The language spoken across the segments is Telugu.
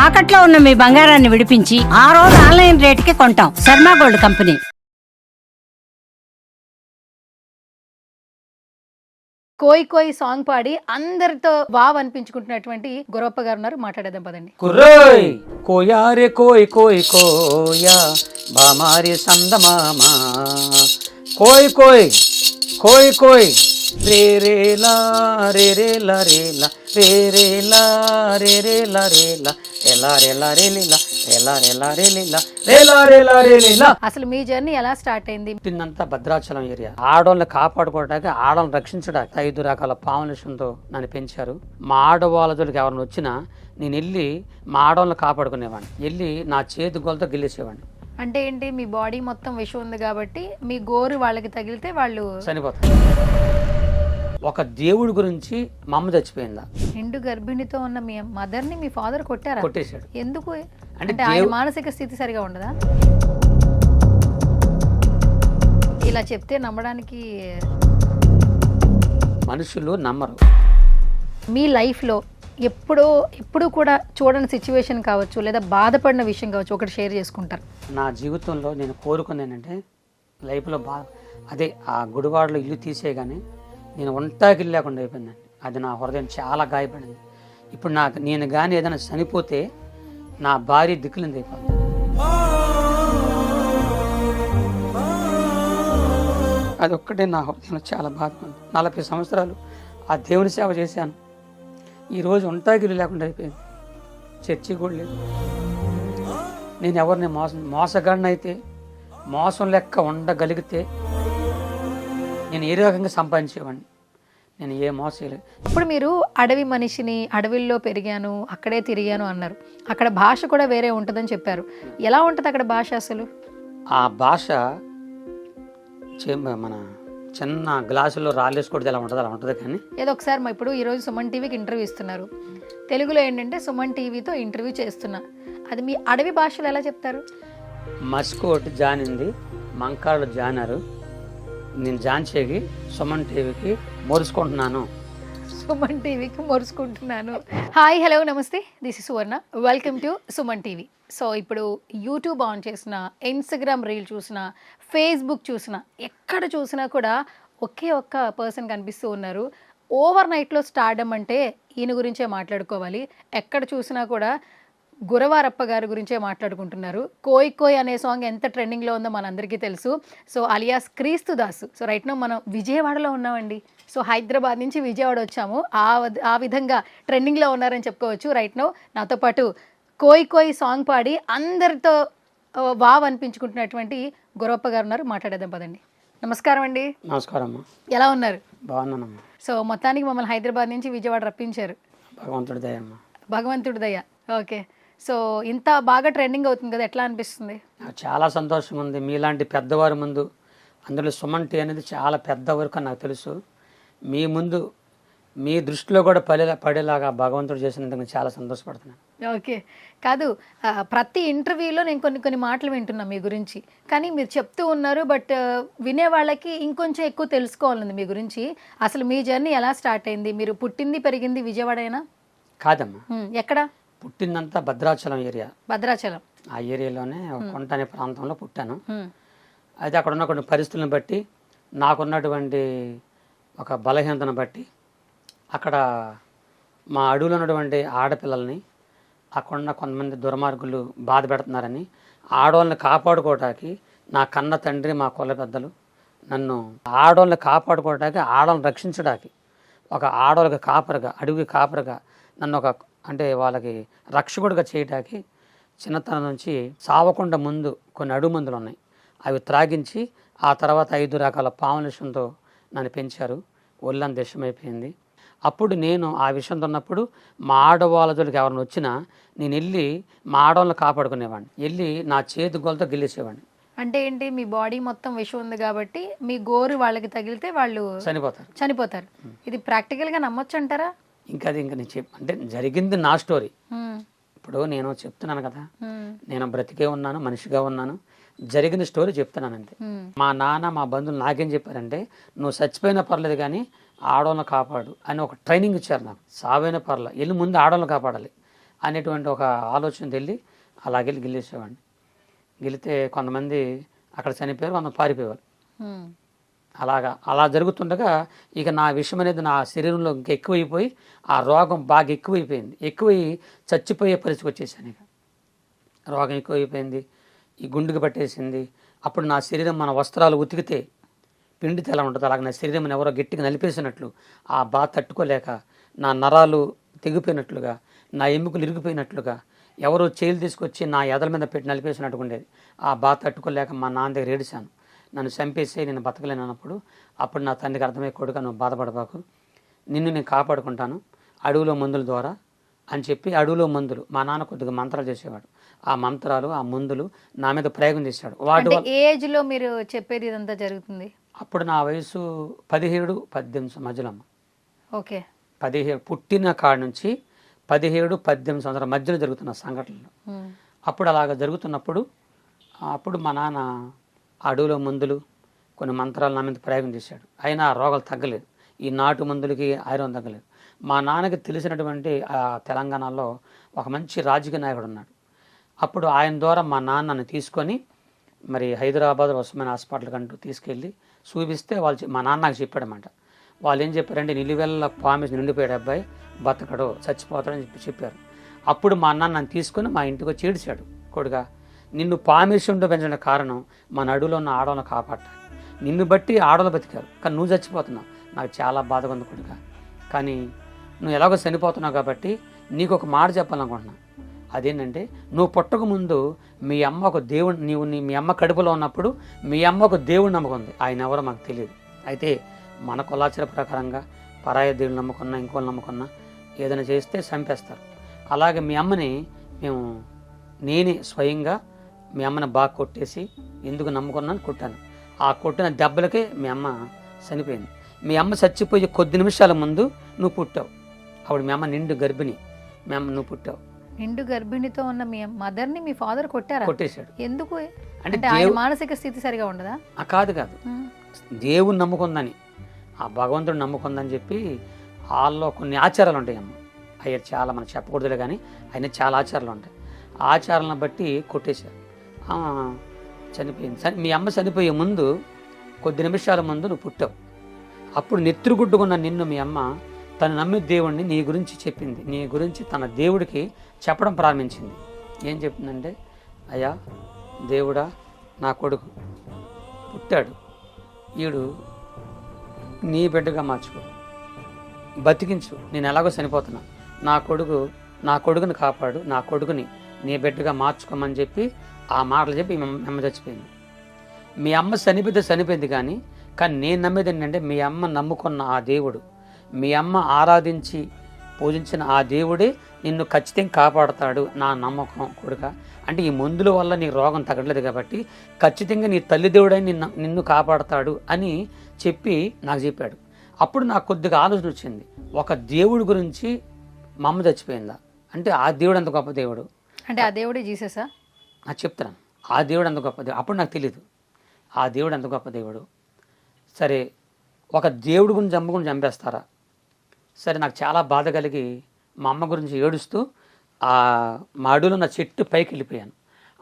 తాకట్లో ఉన్న మీ బంగారాన్ని విడిపించి ఆ రోజు ఆన్లైన్ రేటుకి కొంటాం. Sharma gold company. కోయి కోయి సాంగ్ పాడి అందరితో వావ్ అనిపించుకుంటున్నటువంటి గురప్ప గారు ఉన్నారు, మాట్లాడేద్దాం పదండి. కుర్రోయ్ కోయా రే కోయ్ కోయ్ కోయా బామారి సందమామా కోయ్ కోయ్ కోయ్ కోయ్ రే రే లా రే రే లా రే లా రే రే లా రే రే లా రే లా ఎలా రే లా రే లీలా ఎలా రే లా రే లీలా రే లా రే లా రే లీలా. అసలు మీ జర్నీ ఎలా స్టార్ట్ అయింది? పుట్టిందంతా భద్రాచలం ఏరియా. ఆడవాళ్ళని కాపాడుకోవడానికి, ఆడవాళ్ళని రక్షించడానికి 5 రకాల పాములేషన్తో నన్ను పెంచారు. మా ఆడవాళ్ళ జోలికి ఎవరిని వచ్చినా నేను వెళ్ళి మా ఆడవాళ్ళని కాపాడుకునేవాడిని. వెళ్ళి నా చేతి గోలతో గెలిచేవాడిని. అంటే ఏంటి, మీ బాడీ మొత్తం విషం ఉంది కాబట్టి మీ గోరు వాళ్ళకి తగిలితే వాళ్ళు చనిపోతారు. ఒక దేవుడి గురించి మా అమ్మ చచ్చిపోయిందా, నిండు గర్భిణితో ఉన్న మీ మదర్ ని మీ ఫాదర్ కొట్టారా? కొట్టేశాడు. ఎందుకు? అంటే అంటే ఆయన మానసిక స్థితి సరిగా ఉండదా? ఇలా చెప్తే నమ్మడానికి మనుషులు నమ్మరు. మీ లైఫ్లో ఎప్పుడు కూడా చూడని సిచ్యువేషన్ కావచ్చు, లేదా బాధపడిన విషయం కావచ్చు, ఒకటి షేర్ చేసుకుంటారు. నా జీవితంలో నేను కోరుకుంది ఏంటంటే లైఫ్లో అదే ఆ గుడివాడలో ఇల్లు తీసేయగానే నేను ఒంటాకి లేకుండా అయిపోయిందండి. అది నా హృదయం చాలా గాయపడింది. ఇప్పుడు నేను కానీ ఏదైనా చనిపోతే నా భార్య దిక్కులింది అయిపోతుంది. అది ఒక్కటే నా హృదయంలో చాలా బాధపడింది. 40 సంవత్సరాలు ఆ దేవుని సేవ చేశాను. ఈరోజు ఒంటాగిరి లేకుండా అయిపోయింది. చర్చి కూడా లేదు. నేను ఎవరిని మోసగాడినైతే, మోసం లెక్క ఉండగలిగితే నేను ఏ రకంగా సంపాదించేవాడిని. నేను ఏ మోసం లేదు. ఇప్పుడు మీరు అడవి మనిషిని, అడవిల్లో పెరిగాను, అక్కడే తిరిగాను అన్నారు. అక్కడ భాష కూడా వేరే ఉంటుందని చెప్పారు. ఎలా ఉంటుంది అక్కడ భాష అసలు? ఆ భాష మన చిన్న గ్లాసులో రాళ్ళేసుకోవడం ఎలా ఉంటుంది అలా ఉంటుంది. కానీ ఏదో ఒకసారి ఇప్పుడు ఈరోజు సుమన్ టీవీకి ఇంటర్వ్యూ ఇస్తున్నారు. తెలుగులో ఏంటంటే సుమన్ టీవీతో ఇంటర్వ్యూ చేస్తున్నా, అది మీ అడవి భాషలో ఎలా చెప్తారు? మస్కోట్ జానింది, మంకాళ్ళు జానారు, నేను జాన్ చేగి సుమన్ టీవీకి మోరుచుకుంటున్నాను. సుమన్ టీవీకి మోరుచుకుంటున్నాను. హాయ్, హలో, నమస్తే, this is Suvarna, welcome to Suman TV. So ఇప్పుడు యూట్యూబ్ ఆన్ చేసిన, ఇన్స్టాగ్రామ్ రీల్ చూసిన, ఫేస్బుక్ చూసిన, ఎక్కడ చూసినా కూడా ఒకే ఒక్క పర్సన్ కనిపిస్తూ ఉన్నారు. ఓవర్ నైట్లో స్టార్డమ్ అంటే ఈయన గురించే మాట్లాడుకోవాలి. ఎక్కడ చూసినా కూడా గురవారప్ప గారి గురించే మాట్లాడుకుంటున్నారు. కోయ్ కోయ్ అనే సాంగ్ ఎంత ట్రెండింగ్లో ఉందో మనందరికీ తెలుసు. సో అలియాస్ క్రీస్తు దాసు. సో రైట్ నో మనం విజయవాడలో ఉన్నామండి. సో హైదరాబాద్ నుంచి విజయవాడ వచ్చాము. ఆ విధంగా ట్రెండింగ్లో ఉన్నారని చెప్పుకోవచ్చు. రైట్ నో నాతో పాటు కోయ్ కోయ్ సాంగ్ పాడి అందరితో వావ్ అనిపించుకుంటున్నటువంటి గురప్ప గారు ఉన్నారు, మాట్లాడేద్దాం పదండి. నమస్కారం అండి. నమస్కారం అమ్మా. ఎలా ఉన్నారు? బాగున్నానమ్మా. సో మొత్తానికి మమ్మల్ని హైదరాబాద్ నుంచి విజయవాడ రప్పించారు. భగవంతుడి దయ అమ్మా. భగవంతుడి దయ. ఓకే. సో ఇంత బాగా ట్రెండింగ్ అవుతుంది కదా, ఎట్లా అనిపిస్తుంది? నాకు చాలా సంతోషంగా ఉంది. మీలాంటి పెద్దవారి ముందు, అందులో సుమన్ టీ అనేది చాలా పెద్ద వరకు నాకు తెలుసు, మీ ముందు మీ దృష్టిలో కూడా పడేలాగా భగవంతుడు చేసినందుకు నేను చాలా సంతోషపడుతున్నాను. ఓకే. కాదు, ప్రతి ఇంటర్వ్యూలో నేను కొన్ని మాటలు వింటున్నా మీ గురించి, కానీ మీరు చెప్తూ ఉన్నారు, బట్ వినే వాళ్ళకి ఇంకొంచెం ఎక్కువ తెలుసుకోవాలండి మీ గురించి. అసలు మీ జర్నీ ఎలా స్టార్ట్ అయింది? మీరు పుట్టింది పెరిగింది విజయవాడేనా? కాదమ్మా, ఎక్కడ? పుట్టిందంతా భద్రాచలం ఏరియా. భద్రాచలం ఆ ఏరియాలోనే కొంట అనే ప్రాంతంలో పుట్టాను. అయితే అక్కడ ఉన్న కొన్ని పరిస్థితులను బట్టి, నాకున్నటువంటి ఒక బలహీనతను బట్టి, అక్కడ మా అడవిలో ఉన్నటువంటి ఆడపిల్లల్ని అక్కడ కొంతమంది దుర్మార్గులు బాధ పెడుతున్నారని, ఆడవాళ్ళని కాపాడుకోవడానికి నా కన్న తండ్రి, మా కుల పెద్దలు నన్ను ఆడవాళ్ళని కాపాడుకోవడానికి, ఆడవాళ్ళని రక్షించడానికి, ఒక ఆడవాళ్ళకి కాపరిగా, అడవి కాపరిగా నన్ను అంటే వాళ్ళకి రక్షకుడిగా చేయడానికి చిన్నతనం నుంచి సావకుండా ముందు కొన్ని అడుగు మందులు ఉన్నాయి, అవి త్రాగించి ఆ తర్వాత 5 రకాల పాములేషన్తో నన్ను పెంచారు. ఒళ్ళంత విషమైపోయింది. అప్పుడు నేను ఆ విషయంతో ఉన్నప్పుడు మా ఆడవాళ్ళ జోలికి ఎవరిని వచ్చినా నేను వెళ్ళి మా ఆడవాళ్ళని కాపాడుకునేవాడిని. వెళ్ళి నా చేతి గోలతో గెలిచేవాడిని. అంటే ఏంటి, మీ బాడీ మొత్తం విషం ఉంది కాబట్టి మీ గోరు వాళ్ళకి తగిలితే వాళ్ళు చనిపోతారు. ఇది ప్రాక్టికల్గా నమ్మొచ్చు అంటారా? ఇంకా నేను అంటే జరిగింది నా స్టోరీ. ఇప్పుడు నేను చెప్తున్నాను కదా, నేను బ్రతికే ఉన్నాను, మనిషిగా ఉన్నాను, జరిగిన స్టోరీ చెప్తున్నాను అంతే. మా నాన్న, మా బంధువులు నాకేం చెప్పారంటే, నువ్వు చచ్చిపోయినా పర్లేదు కానీ ఆడవాళ్ళని కాపాడు అని ఒక ట్రైనింగ్ ఇచ్చారు నాకు. సావైన పర్లేదు, వెళ్ళి ముందు ఆడవాళ్ళని కాపాడాలి. అనేటువంటి ఒక ఆలోచన వెళ్ళి అలాగెళ్ళి గిల్లేసేవాడిని. గెలితే కొంతమంది అక్కడ చనిపోయారు, కొంత పారిపోయేవారు. అలా జరుగుతుండగా ఇక నా విషయం అనేది నా శరీరంలో ఇంకా ఎక్కువైపోయి ఆ రోగం బాగా ఎక్కువైపోయింది. ఎక్కువై చచ్చిపోయే పరిస్థితికి వచ్చేసాను. ఇక రోగం ఎక్కువైపోయింది, ఈ గుండెకి పట్టేసింది. అప్పుడు నా శరీరం మన వస్త్రాలు ఉతికితే పిండితే ఎలా ఉంటుంది అలాగే నా శరీరం ఎవరో గట్టిగా నలిపేసినట్లు ఆ బాధ తట్టుకోలేక నా నరాలు తెగిపోయినట్లుగా, నా ఎముకలు ఇరిగిపోయినట్లుగా, ఎవరో చేతులు తీసుకొచ్చి నా ఎదల మీద పెట్టి నలిపేసినట్టుగా ఉండేది. ఆ బాధ తట్టుకోలేక మా నాన్న దగ్గర ఏడిశాను. నన్ను చంపేసి నేను బతకలేను అన్నప్పుడు అప్పుడు నా తండ్రికి అర్థమై, కొడుకు నువ్వు బాధపడబాకు, నిన్ను నేను కాపాడుకుంటాను అడవిలో మందుల ద్వారా అని చెప్పి అడవిలో మందులు మా నాన్న కొద్దిగా మంత్రాలు చేసేవాడు. ఆ మంత్రాలు ఆ మందులు నా మీద ప్రయోగం చేశాడు. వాటి ఏజ్లో మీరు చెప్పేది ఇదంతా జరుగుతుంది? అప్పుడు నా వయసు 17-18 మధ్యలో. ఓకే. 17 పుట్టిన కాడ నుంచి 17-18 సంవత్సరాల మధ్యలో జరుగుతున్న సంఘటనలు. అప్పుడు అలాగ జరుగుతున్నప్పుడు అప్పుడు మా నాన్న అడవిలో మందులు కొన్ని మంత్రాలు నా మీద ప్రయోగం చేశాడు. అయినా ఆ రోగాలు తగ్గలేదు. ఈ నాటు మందులకి ఐరన్ తగ్గలేదు. మా నాన్నకి తెలిసినటువంటి తెలంగాణలో ఒక మంచి రాజకీయ నాయకుడు ఉన్నాడు. అప్పుడు ఆయన ద్వారా మా నాన్నని తీసుకొని మరి హైదరాబాద్ ఉస్మాన్ హాస్పిటల్కి అంటూ తీసుకెళ్ళి చూపిస్తే వాళ్ళు మా నాన్న నాకు చెప్పాడన్నమాట. వాళ్ళు ఏం చెప్పారంటే నిలువెల్ల పామిస్ నిండిపోయాడు అబ్బాయి, బతకడు చచ్చిపోతాడని చెప్పారు. అప్పుడు మా అన్న నన్ను తీసుకొని మా ఇంటికి వచ్చి ఏడిచాడు, కొడుగా నిన్ను పామిషంలో పెంచిన కారణం మన అడవిలో ఉన్న ఆడవాళ్ళని కాపాడటానికి, నిన్ను బట్టి ఆడవాళ్ళు బతికారు కానీ నువ్వు చచ్చిపోతున్నావు, నాకు చాలా బాధగా ఉంది కొడుగా, కానీ నువ్వు ఎలాగో చనిపోతున్నావు కాబట్టి నీకు ఒక మాట చెప్పాలనుకుంటున్నా. అదేంటంటే నువ్వు పుట్టక ముందు మీ అమ్మ ఒక దేవుడు, మీ అమ్మ కడుపులో ఉన్నప్పుడు మీ అమ్మ ఒక దేవుడు నమ్ముకుంది, ఆయన ఎవరో మాకు తెలియదు. అయితే మన కులాచార ప్రకారంగా పరాయ దేవుడు నమ్ముకున్నా ఇంకోళ్ళు నమ్ముకున్నా ఏదైనా చేస్తే చంపేస్తారు. అలాగే మీ అమ్మని నేనే స్వయంగా మీ అమ్మని బాగా కొట్టేసి ఎందుకు నమ్ముకున్నాను కొట్టాను. ఆ కొట్టిన దెబ్బలకే మీ అమ్మ చనిపోయింది. మీ అమ్మ చచ్చిపోయే కొద్ది నిమిషాల ముందు నువ్వు పుట్టావు. అప్పుడు మీ అమ్మ నిండు గర్భిణి, మీ అమ్మ నువ్వు పుట్టావు. నిండు గర్భిణితో ఉన్న మీ మదర్ని మీ ఫాదర్ కొట్టారా? కొట్టేశాడు. ఎందుకు? అంటే ఆయన మానసిక స్థితి సరిగా ఉండదా? కాదు దేవుని నమ్ముకుందని, ఆ భగవంతుడు నమ్ముకుందని చెప్పి వాళ్ళలో కొన్ని ఆచారాలు ఉంటాయి అమ్మ. అయ్యా చాలా మనం చెప్పకూడదులే కానీ ఆయన చాలా ఆచారాలు ఉంటాయి. ఆచారాలను బట్టి కొట్టేశారు. చనిపోయింది. మీ అమ్మ చనిపోయే ముందు కొద్ది నిమిషాల ముందు నువ్వు పుట్టావు. అప్పుడు నెత్తురుగుడ్డుకున్న నిన్ను మీ అమ్మ తను నమ్మే దేవుడిని నీ గురించి చెప్పింది, నీ గురించి తన దేవుడికి చెప్పడం ప్రారంభించింది. ఏం చెప్తుందంటే, అయ్యా దేవుడా నా కొడుకు పుట్టాడు, ఈడు నీ బిడ్డగా మార్చుకో, బతికించు, నేను ఎలాగో చనిపోతున్నా, నా కొడుకుని కాపాడు, నా కొడుకుని నీ బిడ్డగా మార్చుకోమని చెప్పి ఆ మాటలు చెప్పి మీ అమ్మ చచ్చిపోయింది. మీ అమ్మ చనిపోయింది కానీ నేను నమ్మేది ఏంటంటే మీ అమ్మ నమ్ముకున్న ఆ దేవుడు, మీ అమ్మ ఆరాధించి పూజించిన ఆ దేవుడే నిన్ను ఖచ్చితంగా కాపాడుతాడు, నా నమ్మకం కొడుక. అంటే ఈ మందుల వల్ల నీ రోగం తగ్గలేదు కాబట్టి ఖచ్చితంగా నీ తల్లి దేవుడై నిన్ను కాపాడుతాడు అని చెప్పి నాకు చెప్పాడు. అప్పుడు నాకు కొద్దిగా ఆలోచన వచ్చింది, ఒక దేవుడి గురించి మా అమ్మ చచ్చిపోయిందా అంటే ఆ దేవుడు అంత గొప్ప దేవుడు అంటే ఆ దేవుడే జీససా? నాకు చెప్తున్నాను, ఆ దేవుడు అంత గొప్ప దేవుడు. అప్పుడు నాకు తెలియదు ఆ దేవుడు అంత గొప్ప దేవుడు. సరే ఒక దేవుడి గురించి చంపుకుని చంపేస్తారా? సరే నాకు చాలా బాధ కలిగి మా అమ్మ గురించి ఏడుస్తూ మా అడవిలో ఉన్న చెట్టు పైకి వెళ్ళిపోయాను.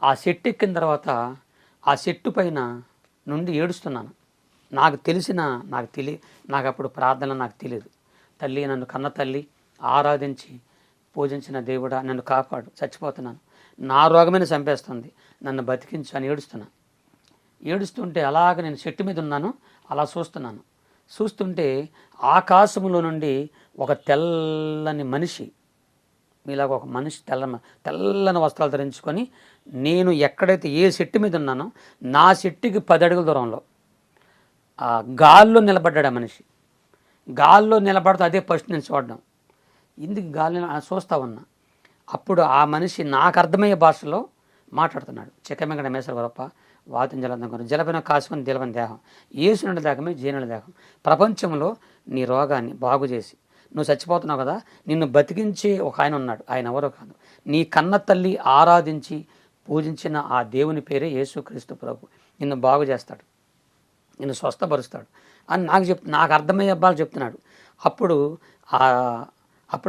ఆ చెట్టు ఎక్కిన తర్వాత ఆ చెట్టు పైన నుండి ఏడుస్తున్నాను. నాకు అప్పుడు ప్రార్థన నాకు తెలియదు. తల్లి నన్ను కన్న తల్లి, ఆరాధించి పూజించిన దేవుడా నన్ను కాపాడు, చచ్చిపోతున్నాను, నా రోగమైన చంపేస్తుంది, నన్ను బతికించు అని ఏడుస్తుంటే అలాగ నేను చెట్టు మీద ఉన్నాను, అలా చూస్తుంటే ఆకాశంలో నుండి ఒక తెల్లని మనిషి, మీలాగ ఒక మనిషి తెల్లని వస్త్రాలు ధరించుకొని నేను ఎక్కడైతే ఏ చెట్టు మీద ఉన్నానో నా చెట్టుకి 10 అడుగుల దూరంలో గాల్లో నిలబడ్డాడు. ఆ మనిషి గాల్లో నిలబడితే అదే ఫస్ట్ నేను చూడడం, ఇందుకు గాలిని చూస్తూ ఉన్నా. అప్పుడు ఆ మనిషి నాకు అర్థమయ్యే భాషలో మాట్లాడుతున్నాడు. చిక్కమెగడ మేసరవరప్ప వాతం జలంతం జలపైన కాసుకొని దిలవని దేహం ఏసునుడి దేహమే జీనుడి దేహం, ప్రపంచంలో నీ రోగాన్ని బాగు చేసి నువ్వు చచ్చిపోతున్నావు కదా, నిన్ను బతికించే ఒక ఆయన ఉన్నాడు, ఆయన ఎవరో కాదు, నీ కన్న తల్లి ఆరాధించి పూజించిన ఆ దేవుని పేరే యేసుక్రీస్తు ప్రభు, నిన్ను బాగు చేస్తాడు, నిన్ను స్వస్థపరుస్తాడు అని నాకు అర్థమయ్యే అబ్బాలు చెప్తున్నాడు. అప్పుడు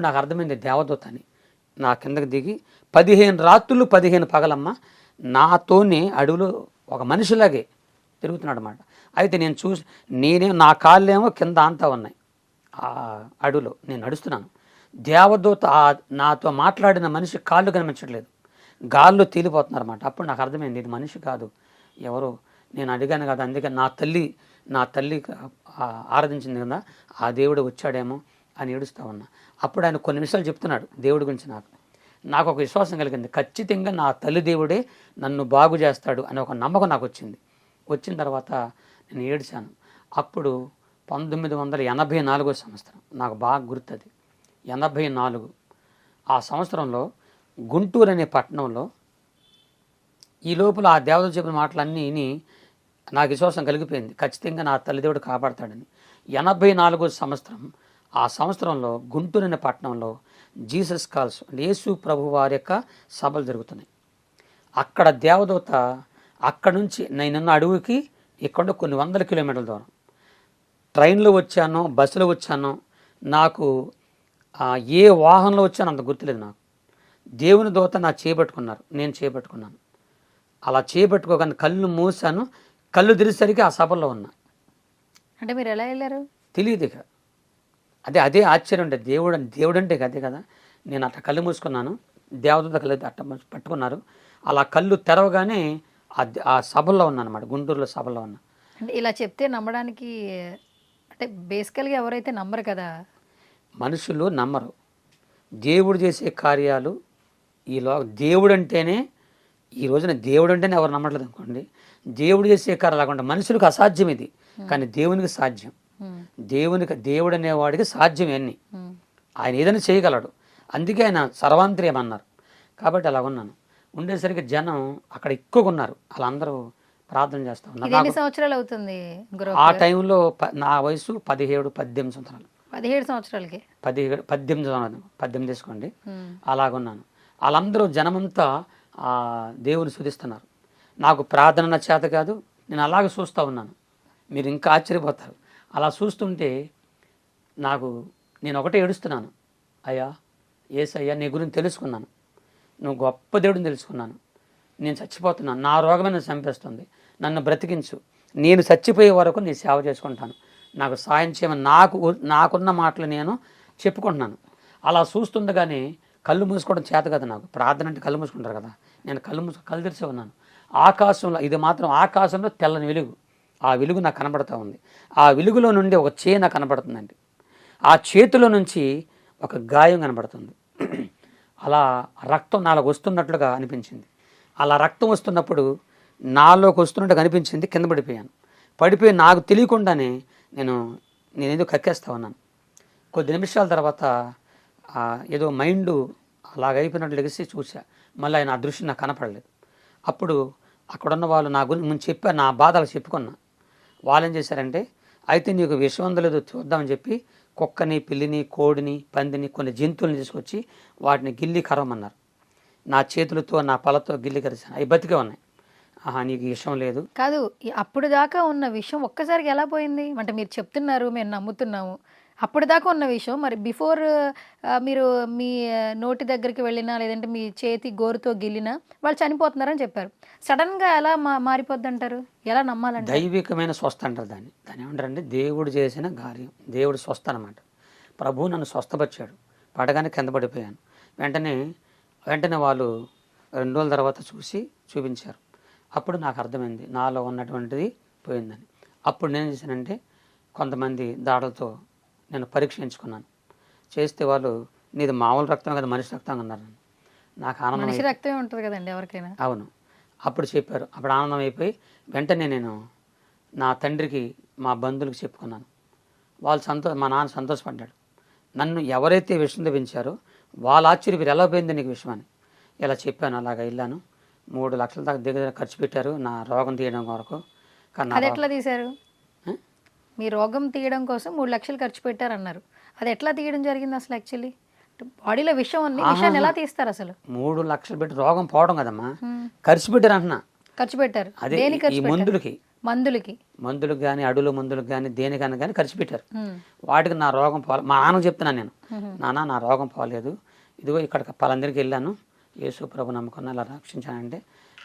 నాకు అర్థమైంది దేవదూత అని. నా కిందకి దిగి 15 రాత్రులు 15 పగలమ్మ నాతోనే అడవిలో ఒక మనిషిలాగే తిరుగుతున్నాడు అన్నమాట. అయితే నేను నా కాళ్ళేమో కింద అంతా ఉన్నాయి. ఆ అడవిలో నేను నడుస్తున్నాను. దేవదూత నాతో మాట్లాడిన మనిషి కాళ్ళు కనిపించట్లేదు, గాల్లో తేలిపోతున్నారన్నమాట. అప్పుడు నాకు అర్థమైంది ఇది మనిషి కాదు, ఎవరో నేను అడిగాను కదా, అందుకే నా తల్లి ఆరాధించింది కదా ఆ దేవుడు వచ్చాడేమో అని ఏడుస్తూ ఉన్నా. అప్పుడు ఆయన కొన్ని విషయాలు చెప్తున్నాడు దేవుడి గురించి. నాకు ఒక విశ్వాసం కలిగింది, ఖచ్చితంగా నా తల్లి దేవుడే నన్ను బాగు చేస్తాడు అనే ఒక నమ్మకం నాకు వచ్చింది. వచ్చిన తర్వాత నేను ఏడ్చాను. అప్పుడు 1984 సంవత్సరం నాకు బాగా గుర్తుంది. 84 ఆ సంవత్సరంలో గుంటూరు అనే పట్టణంలో ఈ లోపల ఆ దేవత చెప్పిన మాటలన్నీ విని నాకు విశ్వాసం కలిగిపోయింది, ఖచ్చితంగా నా తల్లిదేవుడు కాపాడతాడని. 84 సంవత్సరం ఆ సంవత్సరంలో గుంటూరు అనే పట్టణంలో జీసస్ కాల్స్ యేసు ప్రభు వారి యొక్క సభలు జరుగుతున్నాయి. అక్కడ దేవదూత అక్కడ నుంచి నేనున్న అడవికి ఇక్కడ కొన్ని 100 కిలోమీటర్ల దూరం ట్రైన్లో వచ్చానో బస్సులో వచ్చానో నాకు ఏ వాహనంలో వచ్చానో అంత గుర్తులేదు. నాకు దేవుని దూత నా చేపట్టుకున్నారు, నేను చేపట్టుకున్నాను. అలా చేపట్టుకోగానే కళ్ళు మూసాను, కళ్ళు తెరిసేసరికి ఆ సభలో ఉన్నా. అంటే మీరు ఎలా వెళ్ళారు తెలియదు. ఇక అదే ఆశ్చర్యం అంటే దేవుడు అంటే అదే కదా. నేను అట్లా కళ్ళు మూసుకున్నాను, దేవదూత కళ్ళు అట్ట పట్టుకున్నారు. అలా కళ్ళు తెరవగానే ఆ సభలో ఉన్నాను అన్నమాట, గుంటూరులో సభలో ఉన్నా. అంటే ఇలా చెప్తే నమ్మడానికి అంటే బేసికల్గా ఎవరైతే నమ్మరు కదా, మనుషులు నమ్మరు. దేవుడు చేసే కార్యాలు దేవుడు అంటేనే ఈ రోజున దేవుడు అంటేనే ఎవరు నమ్మట్లేదు అనుకోండి. దేవుడు చేసే కార్యాలు లేకుండా మనుషులకు అసాధ్యం ఇది, కానీ దేవునికి సాధ్యం. దేవుడు అనేవాడికి సాధ్యం ఎన్ని, ఆయన ఏదైనా చేయగలడు. అందుకే ఆయన సర్వాంతర్యం అన్నారు. కాబట్టి అలా ఉన్నాను. ఉండేసరికి జనం అక్కడ ఎక్కువగా ఉన్నారు, వాళ్ళందరూ ప్రార్థన చేస్తా ఉన్నారు. ఎన్ని సంవత్సరాలు అవుతుంది ఆ టైంలో నా వయసు 17-18 సంవత్సరాలు. 17 సంవత్సరాలకి 18 తీసుకోండి. అలాగున్నాను. వాళ్ళందరూ జనమంతా దేవుని స్తుతిస్తున్నారు. నాకు ప్రార్థన చేత కాదు, నేను అలాగే చూస్తూ ఉన్నాను. మీరు ఇంకా ఆశ్చర్యపోతారు. అలా చూస్తుంటే నేను ఒకటే ఏడుస్తున్నాను, అయ్యా యేసయ్యా నీ గురించి తెలుసుకున్నాను, నువ్వు గొప్ప దేవుడిని తెలుసుకున్నాను. నేను చచ్చిపోతున్నాను, నా రోగమే నన్ను చంపేస్తుంది, నన్ను బ్రతికించు, నేను చచ్చిపోయే వరకు నీ సేవ చేసుకుంటాను, నాకు సాయం చేయమని నాకున్న మాటలు నేను చెప్పుకుంటున్నాను. అలా చూస్తుండగానే కళ్ళు మూసుకోవడం చేత కదా నాకు. ప్రార్థన అంటే కళ్ళు మూసుకుంటారు కదా, నేను కళ్ళు తెరిచి ఉన్నాను. ఆకాశంలో ఇది మాత్రం ఆకాశంలో తెల్లని వెలుగు, ఆ వెలుగు నాకు కనబడుతూ ఉంది. ఆ వెలుగులో నుండి ఒక చేయి నాకు కనబడుతుందండి. ఆ చేతిలో నుంచి ఒక గాయం కనబడుతుంది. అలా రక్తం నాలోకి వస్తున్నట్లుగా అనిపించింది. అలా రక్తం వస్తున్నప్పుడు నాలోకి వస్తున్నట్టుగా అనిపించింది. కింద పడిపోయి నాకు తెలియకుండానే నేనేదో కక్కేస్తా ఉన్నాను. కొద్ది నిమిషాల తర్వాత ఏదో మైండ్ అలాగైపోయినట్లు లెగిసి చూసా. మళ్ళీ ఆయన ఆ దృశ్యం నాకు కనపడలేదు. అప్పుడు అక్కడున్న వాళ్ళు నా గురించి చెప్పారు, నా బాధలు చెప్పుకున్నా. వాళ్ళు ఏం చేశారంటే, అయితే నీకు విషం ఉందో లేదో చూద్దామని చెప్పి కుక్కని, పిల్లిని, కోడిని, పందిని, కొన్ని జంతువులను తీసుకొచ్చి వాటిని గిల్లి కరవమన్నారు. నా చేతులతో నా పళ్ళతో గిల్లి కరిచాను. అవి బతికే ఉన్నాయి. నీకు విషం లేదు కాదు. అప్పుడు దాకా ఉన్న విషయం ఒక్కసారికి ఎలా పోయింది? అంటే మీరు చెప్తున్నారు, మేము నమ్ముతున్నాము, అప్పుడు దాకా ఉన్న విషయం మరి బిఫోర్ మీరు మీ నోటి దగ్గరికి వెళ్ళినా లేదంటే మీ చేతి గోరుతో గిల్లినా వాళ్ళు చనిపోతున్నారని చెప్పారు. సడన్గా ఎలా మారిపోద్ది అంటారు? ఎలా నమ్మాలంటే? దైవికమైన స్వస్థ అంటారు దాన్ని ఏమంటారంటే దేవుడు చేసిన కార్యం, దేవుడు స్వస్థ అనమాట. ప్రభువు నన్ను స్వస్థపరిచాడు. పడగానే కింద పడిపోయాను. వెంటనే వాళ్ళు 2 రోజుల తర్వాత చూపించారు. అప్పుడు నాకు అర్థమైంది నాలో ఉన్నటువంటిది పోయిందని. అప్పుడు నేను చేశానంటే కొంతమంది దాడులతో నేను పరీక్షించుకున్నాను. చేస్తే వాళ్ళు నీది మామూలు రక్తం కదా, మనిషి రక్తం అన్నారు. నాకు ఆనందం. మనిషి రక్తమే ఉంటుంది కదండి ఎవరికైనా. అవును. అప్పుడు చెప్పారు. అప్పుడు ఆనందం అయిపోయి వెంటనే నేను నా తండ్రికి, మా బంధువులకు చెప్పుకున్నాను. వాళ్ళు మా నాన్న సంతోషపడ్డాడు. నన్ను ఎవరైతే విషయం పెంచారో వాళ్ళ ఆశ్చర్యపోయారు, ఎలా పోయింది నీకు విషయం అని. ఇలా చెప్పాను. అలాగ వెళ్ళాను. 3 లక్షల దాకా దగ్గర ఖర్చు పెట్టారు నా రోగం తీయడం కొరకు. అది ఎట్లా తీశారు? మీ రోగం తీయడం కోసం 3 లక్షలు ఖర్చు పెట్టారన్నారు. అది ఎట్లా తీయడం జరిగింది అసలు? యాక్చువల్లీ బాడీలో విషం ఉంది, విషయాన్ని ఎలా తీస్తారు అసలు? 3 లక్షలు పెట్టి రోగం పోవడం కదమ్మా, ఖర్చు పెట్టారు అంటున్నా. ఖర్చు పెట్టారు అదే ఈ మందులకు కానీ, అడుగుల మందులకు కానీ, దేనికన్నా కానీ ఖర్చు పెట్టారు. వాటికి నా రోగం పోలేదు. మా నాన్నకు చెప్తున్నాను నేను, నాన్న నా రోగం పోలేదు, ఇదిగో ఇక్కడ పలందరికి వెళ్ళాను, యేసు ప్రభు నమ్ముకున్న ఇలా రక్షించానంటే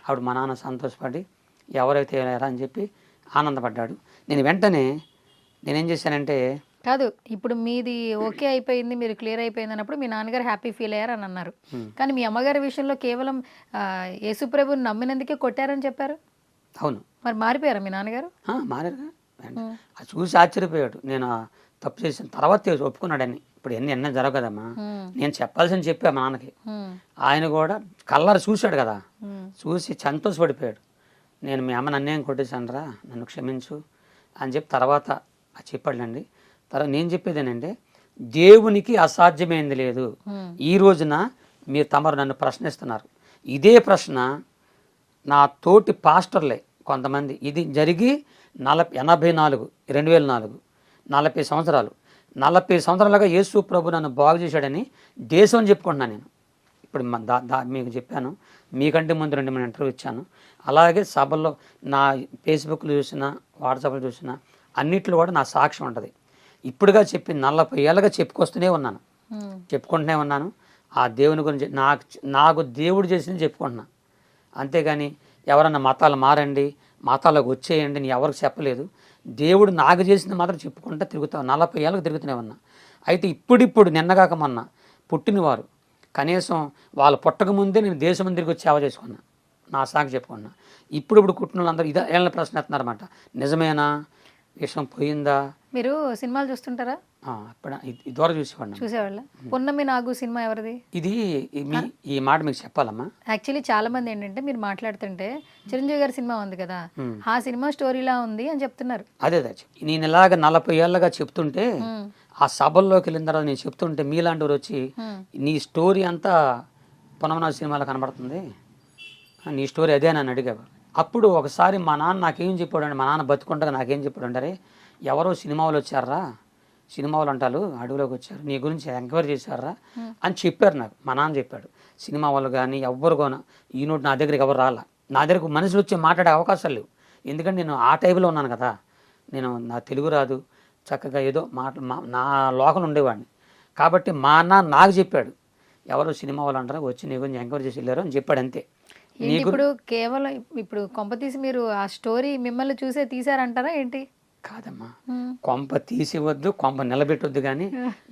ఆవిడ మా నాన్న సంతోషపడి ఎవరైతే వెళ్ళారా అని చెప్పి ఆనందపడ్డాడు. నేను వెంటనే నేనేం చేశానంటే, కాదు, ఇప్పుడు మీది ఓకే అయిపోయింది, మీరు క్లియర్ అయిపోయింది అన్నప్పుడు మీ నాన్నగారు హ్యాపీ ఫీల్ అయ్యారు అని అన్నారు. కానీ మీ అమ్మగారి విషయంలో కేవలం యేసుప్రభుని నమ్మినందుకే కొట్టారని చెప్పారు. అవును, మరి మారిపోయారా మీ నాన్నగారు? మారారుగా. అది చూసి ఆశ్చర్యపోయాడు. నేను తప్పు చేసిన తర్వాత ఒప్పుకున్నాడని. ఇప్పుడు ఎన్ని జరగదమ్మా, నేను చెప్పాల్సింది చెప్పా మా నాన్నకి. ఆయన కూడా కళ్ళారు చూశాడు కదా, చూసి సంతోషపడిపోయాడు. నేను మీ అమ్మ నన్నేం కొట్టేశానరా, నన్ను క్షమించు అని చెప్పి తర్వాత చెప్పాడులేండి. తర్వాత నేను చెప్పేది ఏంటంటే, దేవునికి అసాధ్యమైంది లేదు. ఈ రోజున మీరు తమరు నన్ను ప్రశ్నిస్తున్నారు. ఇదే ప్రశ్న నా తోటి పాస్టర్లే కొంతమంది, ఇది జరిగి 2004 40 సంవత్సరాలు 40 సంవత్సరాలుగా యేసు ప్రభు నన్ను బాగు చేశాడని దేశం చెప్పుకుంటున్నాను నేను. ఇప్పుడు మీకు చెప్పాను, మీకంటే ముందు 2 ఇంటర్వ్యూ ఇచ్చాను. అలాగే సభల్లో నా ఫేస్బుక్లో చూసినా, వాట్సాప్లో చూసినా అన్నిట్లో కూడా నా సాక్ష్యం ఉంటుంది. ఇప్పుడుగా చెప్పి 40 ఏళ్ళగా చెప్పుకొస్తూనే చెప్పుకుంటూనే ఉన్నాను. ఆ దేవుని గురించి నాకు దేవుడు చేసింది చెప్పుకుంటున్నా. అంతేగాని ఎవరన్నా మతాలు మారండి, మతాలకు వచ్చేయండి నేను ఎవరికి చెప్పలేదు. దేవుడు నాకు చేసింది మాత్రం చెప్పుకుంటా తిరుగుతాను. 40 ఏళ్ళకి తిరుగుతూనే ఉన్నా. అయితే ఇప్పుడు నిన్నగాక మొన్న పుట్టినవారు కనీసం వాళ్ళు పుట్టక ముందే నేను దేశం తిరిగి వచ్చి సేవ చేసుకున్నా, నా సాగు చెప్పుకున్నా. ఇప్పుడు కుట్టిన వాళ్ళందరూ ఏళ్ళ ప్రశ్న ఎత్తున్నారు అన్నమాట. నిజమేనా, విషయం పోయిందా? మీరు సినిమాలు చూస్తుంటారా? ఇదివరకు చూసేవాళ్ళ. పున్నమి నాగు సినిమా ఎవరిది? ఇది ఈ మాట మీకు చెప్పాలమ్మా. యాక్చువల్లీ చాలా మంది ఏంటంటే మీరు మాట్లాడుతుంటే చిరంజీవి గారి సినిమా ఉంది కదా, ఆ సినిమా స్టోరీలా ఉంది అని చెప్తున్నారు. అదే నేను ఇలాగ 40 ఏళ్ళగా చెప్తుంటే, ఆ సభల్లోకి వెళ్ళిన తర్వాత నేను చెప్తుంటే మీలాంటి వారు వచ్చి నీ స్టోరీ అంతా పునమనాథ సినిమాలో కనబడుతుంది, నీ స్టోరీ అదే అని అడిగేవారు. అప్పుడు ఒకసారి మా నాన్న నాకేం చెప్పాడు, మా నాన్న బతుకుండగా నాకేం చెప్పాడు అంటే, ఎవరో సినిమాలు వచ్చారా, సినిమాలు అంటారు అడవిలోకి వచ్చారు, నీ గురించి ఎంక్వైరీ చేశారా అని చెప్పారు నాకు. మా నాన్న చెప్పాడు. సినిమా వాళ్ళు కానీ ఎవ్వరు కానీ ఈనోటి నా దగ్గరికి ఎవరు రాలా, నా దగ్గరకు మనుషులు వచ్చి మాట్లాడే అవకాశాలు లేవు. ఎందుకంటే నేను ఆ టైపులో ఉన్నాను కదా, నేను నా తెలుగు రాదు, చక్కగా ఏదో నా లోకల్ ఉండేవాడిని. కాబట్టి మా అన్న నాకు చెప్పాడు, ఎవరో సినిమా వాళ్ళు అంటారా వచ్చి నీ గురించి ఎంక్వైరీ చేసి వెళ్ళారు అని చెప్పాడు. అంతే. ఇప్పుడు కేవలం ఇప్పుడు కొంప తీసి మీరు ఆ స్టోరీ మిమ్మల్ని చూసే తీసారంటారా ఏంటి? కాదమ్మా, కొంప తీసివద్దు, కొంప నిలబెట్టొద్దు. కానీ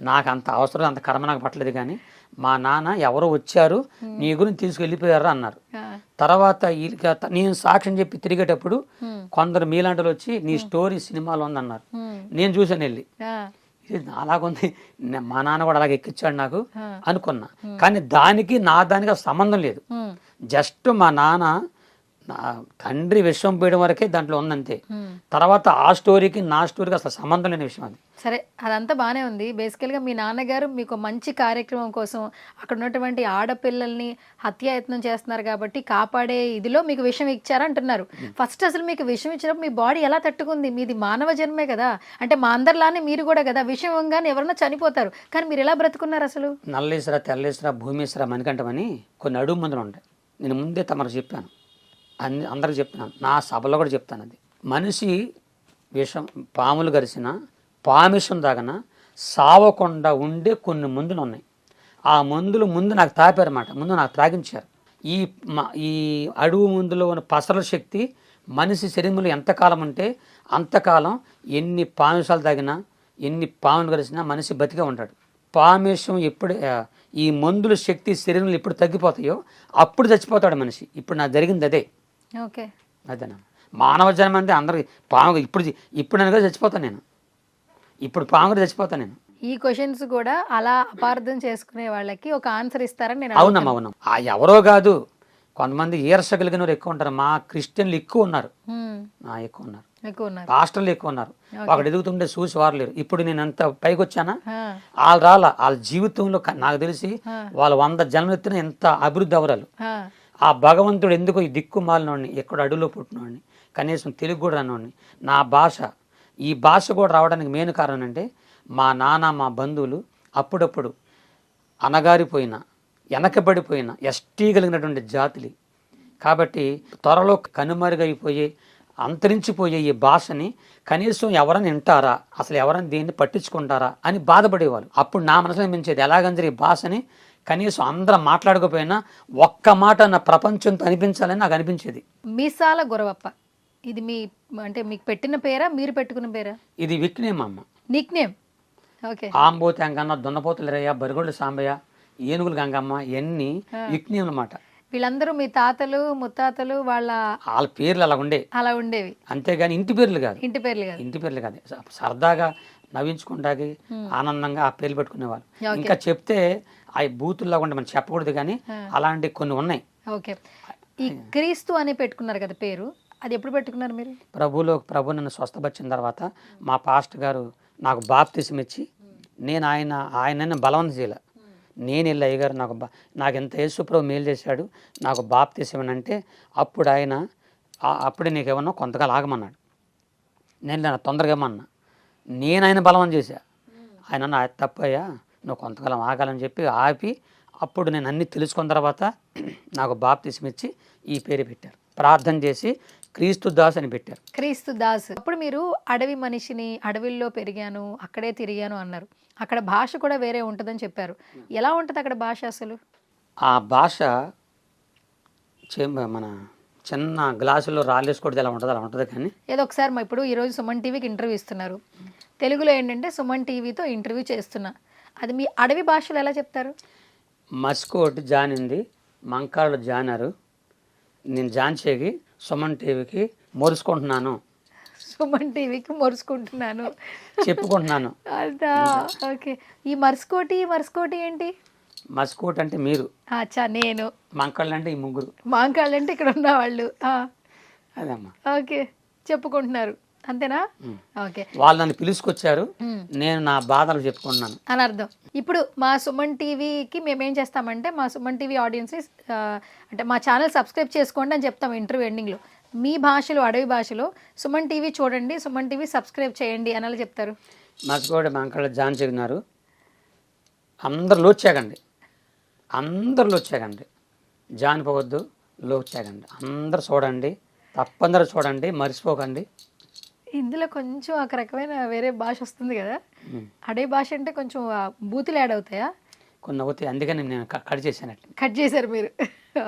నాకు అంత అవసరం, అంత కర్మ నాకు పట్టలేదు. కానీ మా నాన్న ఎవరో వచ్చారు నీ గురించి తీసుకెళ్ళిపోయారు అన్నారు. తర్వాత నేను సాక్ష్యం చెప్పి తిరిగేటప్పుడు కొందరు మీలాంటి వచ్చి నీ స్టోరీ సినిమాలో ఉందన్నారు. నేను చూసాను వెళ్ళి, ఇది అలాగుంది, మా నాన్న కూడా అలాగే ఎక్కించాడు నాకు అనుకున్నా. కానీ దానికి సంబంధం లేదు. జస్ట్ మా నాన్న నా తండ్రి విషయం పోయడం వరకే దాంట్లో ఉందంతే. తర్వాత ఆ స్టోరీకి నా స్టోరీకి అసలు సంబంధం లేని విషయం అది. సరే, అదంతా బాగానే ఉంది. బేసికల్గా మీ నాన్నగారు మీకు మంచి కార్యక్రమం కోసం అక్కడ ఉన్నటువంటి ఆడపిల్లల్ని హత్యాయత్నం చేస్తున్నారు కాబట్టి కాపాడే ఇదిలో మీకు విషయం ఇచ్చారంటున్నారు. ఫస్ట్ అసలు మీకు విషయం ఇచ్చినప్పుడు మీ బాడీ ఎలా తట్టుకుంది? మీది మానవ జన్మే కదా, అంటే మా అందరిలానే మీరు కూడా కదా, విషయం ఇవ్వగానే ఎవరన్నా చనిపోతారు, కానీ మీరు ఎలా బ్రతుకున్నారు అసలు? నల్లేశ్వర, తెల్లేశ్వర, భూమేశ్వర, మణికంఠమని కొన్ని అడుగు మందులు ఉంటాయి. నేను ముందే తమరు చెప్పాను, అందరికి చెప్తున్నాను, నా సభలో కూడా చెప్తాను. అది మనిషి విషం పాములు గరిసిన పామిషం దాగన సావకుండా ఉండే కొన్ని మందులు ఉన్నాయి. ఆ మందులు ముందు నాకు తాపారన్నమాట, ముందు నాకు త్రాగించారు. ఈ అడుగు మందులో ఉన్న పసల శక్తి మనిషి శరీరంలో ఎంతకాలం ఉంటే అంతకాలం ఎన్ని పామిషాలు తాగినా ఎన్ని పాములు గరిసినా మనిషి బతికే ఉంటాడు. పామిషం ఎప్పుడు ఈ మందుల శక్తి శరీరంలో ఎప్పుడు తగ్గిపోతాయో అప్పుడు చచ్చిపోతాడు మనిషి. ఇప్పుడు నాకు జరిగింది అదే. ఓకే, అదేనా మానవ జన్మ అంటే అందరికి పాము. ఇప్పుడు నేను చచ్చిపోతాను, నేను ఇప్పుడు పాముగా చచ్చిపోతాను నేను. ఈ క్వశ్చన్స్ కూడా అలా అపార్థం చేసుకునే వాళ్ళకి ఒక ఆన్సర్ ఇస్తారని నేను. అవునమ్మా, ఎవరో కాదు, కొంతమంది ఈర్ష కలిగిన వారు ఎక్కువ ఉంటారు. మా క్రిస్టియన్లు ఎక్కువ ఉన్నారు, ఎక్కువ ఉన్నారు, పాస్టర్లు ఎక్కువ ఉన్నారు. ఒకటి ఎదుగుతుంటే చూసి వారు లేరు. ఇప్పుడు నేను ఎంత పైకి వచ్చానా, వాళ్ళు వాళ్ళ జీవితంలో నాకు తెలిసి వాళ్ళు 100 జన్మలెత్తిన ఎంత అభివృద్ధి అవరాలు. ఆ భగవంతుడు ఎందుకు ఈ దిక్కుమాలినోడిని, ఎక్కడ అడుగులో పుట్టినోడిని, కనీసం తెలుగు కూడా రానోడిని, నా భాష ఈ భాష కూడా రావడానికి మెయిన్ కారణం అంటే మా నాన్న మా బంధువులు అప్పుడప్పుడు అనగారిపోయిన వెనకబడిపోయిన ఎస్టీ కలిగినటువంటి జాతులు. కాబట్టి త్వరలో కనుమరుగైపోయే అంతరించిపోయే ఈ భాషని కనీసం ఎవరైనా వింటారా, అసలు ఎవరైనా దీన్ని పట్టించుకుంటారా అని బాధపడేవాళ్ళు. అప్పుడు నా మనసులో మించేది ఎలాగంటే ఈ భాషని కనీసం అందరం మాట్లాడకపోయినా ఒక్క మాట నా ప్రపంచంతో అనిపించాలని నాకు అనిపించేది. మీసాల గొరవప్ప ఇది మీ అంటే మీకు పెట్టిన పేరా, మీరు పెట్టుకున్న పేరా? ఇది విక్నేమ్ అమ్మ. Nick name. ఓకే. ఆంబోతి అంగన్న, దున్నపోతులు రయ్య, బరిగొడ్ల సాంబయ్య, ఏనుగులు గంగమ్మ, ఇవన్నీ విక్నేమ్ అన్నమాట. వీళ్ళందరూ మీ తాతలు ముత్తాతలు వాళ్ళ పేర్లు అలా ఉండేవి, అంతేగాని ఇంటి పేర్లు కాదు. ఇంటి పేర్లు కాదు. సరదాగా నవ్వించుకుంటాకి ఆనందంగా ఆ పేర్లు పెట్టుకునేవాళ్ళు. ఇంకా చెప్తే ఆ బూతుల్లో ఉంటే మనం చెప్పకూడదు, కానీ అలాంటి కొన్ని ఉన్నాయి. ఓకే. ఈ క్రీస్తు అని పెట్టుకున్నారు కదా పేరు, అది ఎప్పుడు పెట్టుకున్నారు మీరు? ప్రభు నన్ను స్వస్థపరిచిన తర్వాత మా పాస్టర్ గారు నాకు బాప్తిసం ఇచ్చి, నేను ఆయన బలవంతం చేయలే. నేను వెళ్ళి అయ్యగారు నాకు ఎంత యేసుప్రభు మేలు చేశాడు, నాకు బాప్తిసం అంటే అప్పుడు ఆయన అప్పుడే నీకేమన్నా కొంతకాలం ఆగమన్నాడు. నేను తొందరగా ఏమన్నా, నేను ఆయన బలవం చేశా. ఆయన నా తప్పయ్యా, నువ్వు కొంతకాలం ఆగాలని చెప్పి ఆపి, అప్పుడు నేను అన్నీ తెలుసుకున్న తర్వాత నాకు బాప్తిసం ఇచ్చి ఈ పేరు పెట్టారు. ప్రార్థన చేసి క్రీస్తు దాస్ అని పెట్టారు. క్రీస్తు దాస్. అప్పుడు మీరు అడవి మనిషిని, అడవిల్లో పెరిగాను, అక్కడే తిరిగాను అన్నారు. అక్కడ భాష కూడా వేరే ఉంటుందని చెప్పారు. ఎలా ఉంటుంది అక్కడ భాష అసలు? ఆ భాష మన చిన్న గ్లాసులో రాళ్ళేసుకోవడం ఎలా ఉంటుంది అలా ఉంటుంది. కానీ ఏదో ఒకసారి మా ఇప్పుడు ఈరోజు సుమన్ టీవీకి ఇంటర్వ్యూ ఇస్తున్నారు, తెలుగులో ఏంటంటే సుమన్ టీవీతో ఇంటర్వ్యూ చేస్తున్నా, అది మీ అడవి భాషలో ఎలా చెప్తారు? మస్కోట్ జానింది, మంకాళ్ళు జానారు, నేను జాన్చేకి సుమన్ టీవీకి మొరుచుకుంటున్నాను, సుమన్ టీవీకి మొరుచుకుంటున్నాను చెప్పుకుంటున్నాను. అదా ఓకే. ఈ మర్స్కోటి ఏంటి? మస్కోట్ అంటే మీరు, అచ్చా నేను, మంకాళ్ళు అంటే ఈ ముగ్గురు, మాంకాళ్ళు అంటే ఇక్కడ ఉన్న వాళ్ళు. అదమ్మా. ఓకే, చెప్పుకుంటున్నారు అంతేనా? ఓకే. వాళ్ళు నన్ను పిలుచుకొచ్చారు, నేను నా బాధలు చెప్పుకుంటున్నాను అని అర్థం. ఇప్పుడు మా సుమన్ టీవీకి మేము ఏం చేస్తామంటే, మా సుమన్ టీవీ ఆడియన్స్ అంటే మా ఛానల్ సబ్స్క్రైబ్ చేసుకోండి అని చెప్తాం ఇంటర్వ్యూ ఎండింగ్లో. మీ భాషలో, అడవి భాషలో సుమన్ టీవీ చూడండి, సుమన్ టీవీ సబ్స్క్రైబ్ చేయండి అని అలా చెప్తారు. మస్కోట్ మంకాళ్ళు జాన్ చెగినారు, అందరు లోచాగండి, అందరు లోచాగండి, జానిపోవద్దు, లోచాగండి, అందరు చూడండి, తప్పందరూ చూడండి, మర్చిపోకండి. ఇందులో కొంచెం ఒక రకమైన వేరే భాష వస్తుంది కదా, అడవి భాష అంటే కొంచెం బూతులు యాడ్ అవుతాయా? కొన్ని అవుతాయి, అందుకని నేను కట్ చేశానట్టు. కట్ చేశారు మీరు.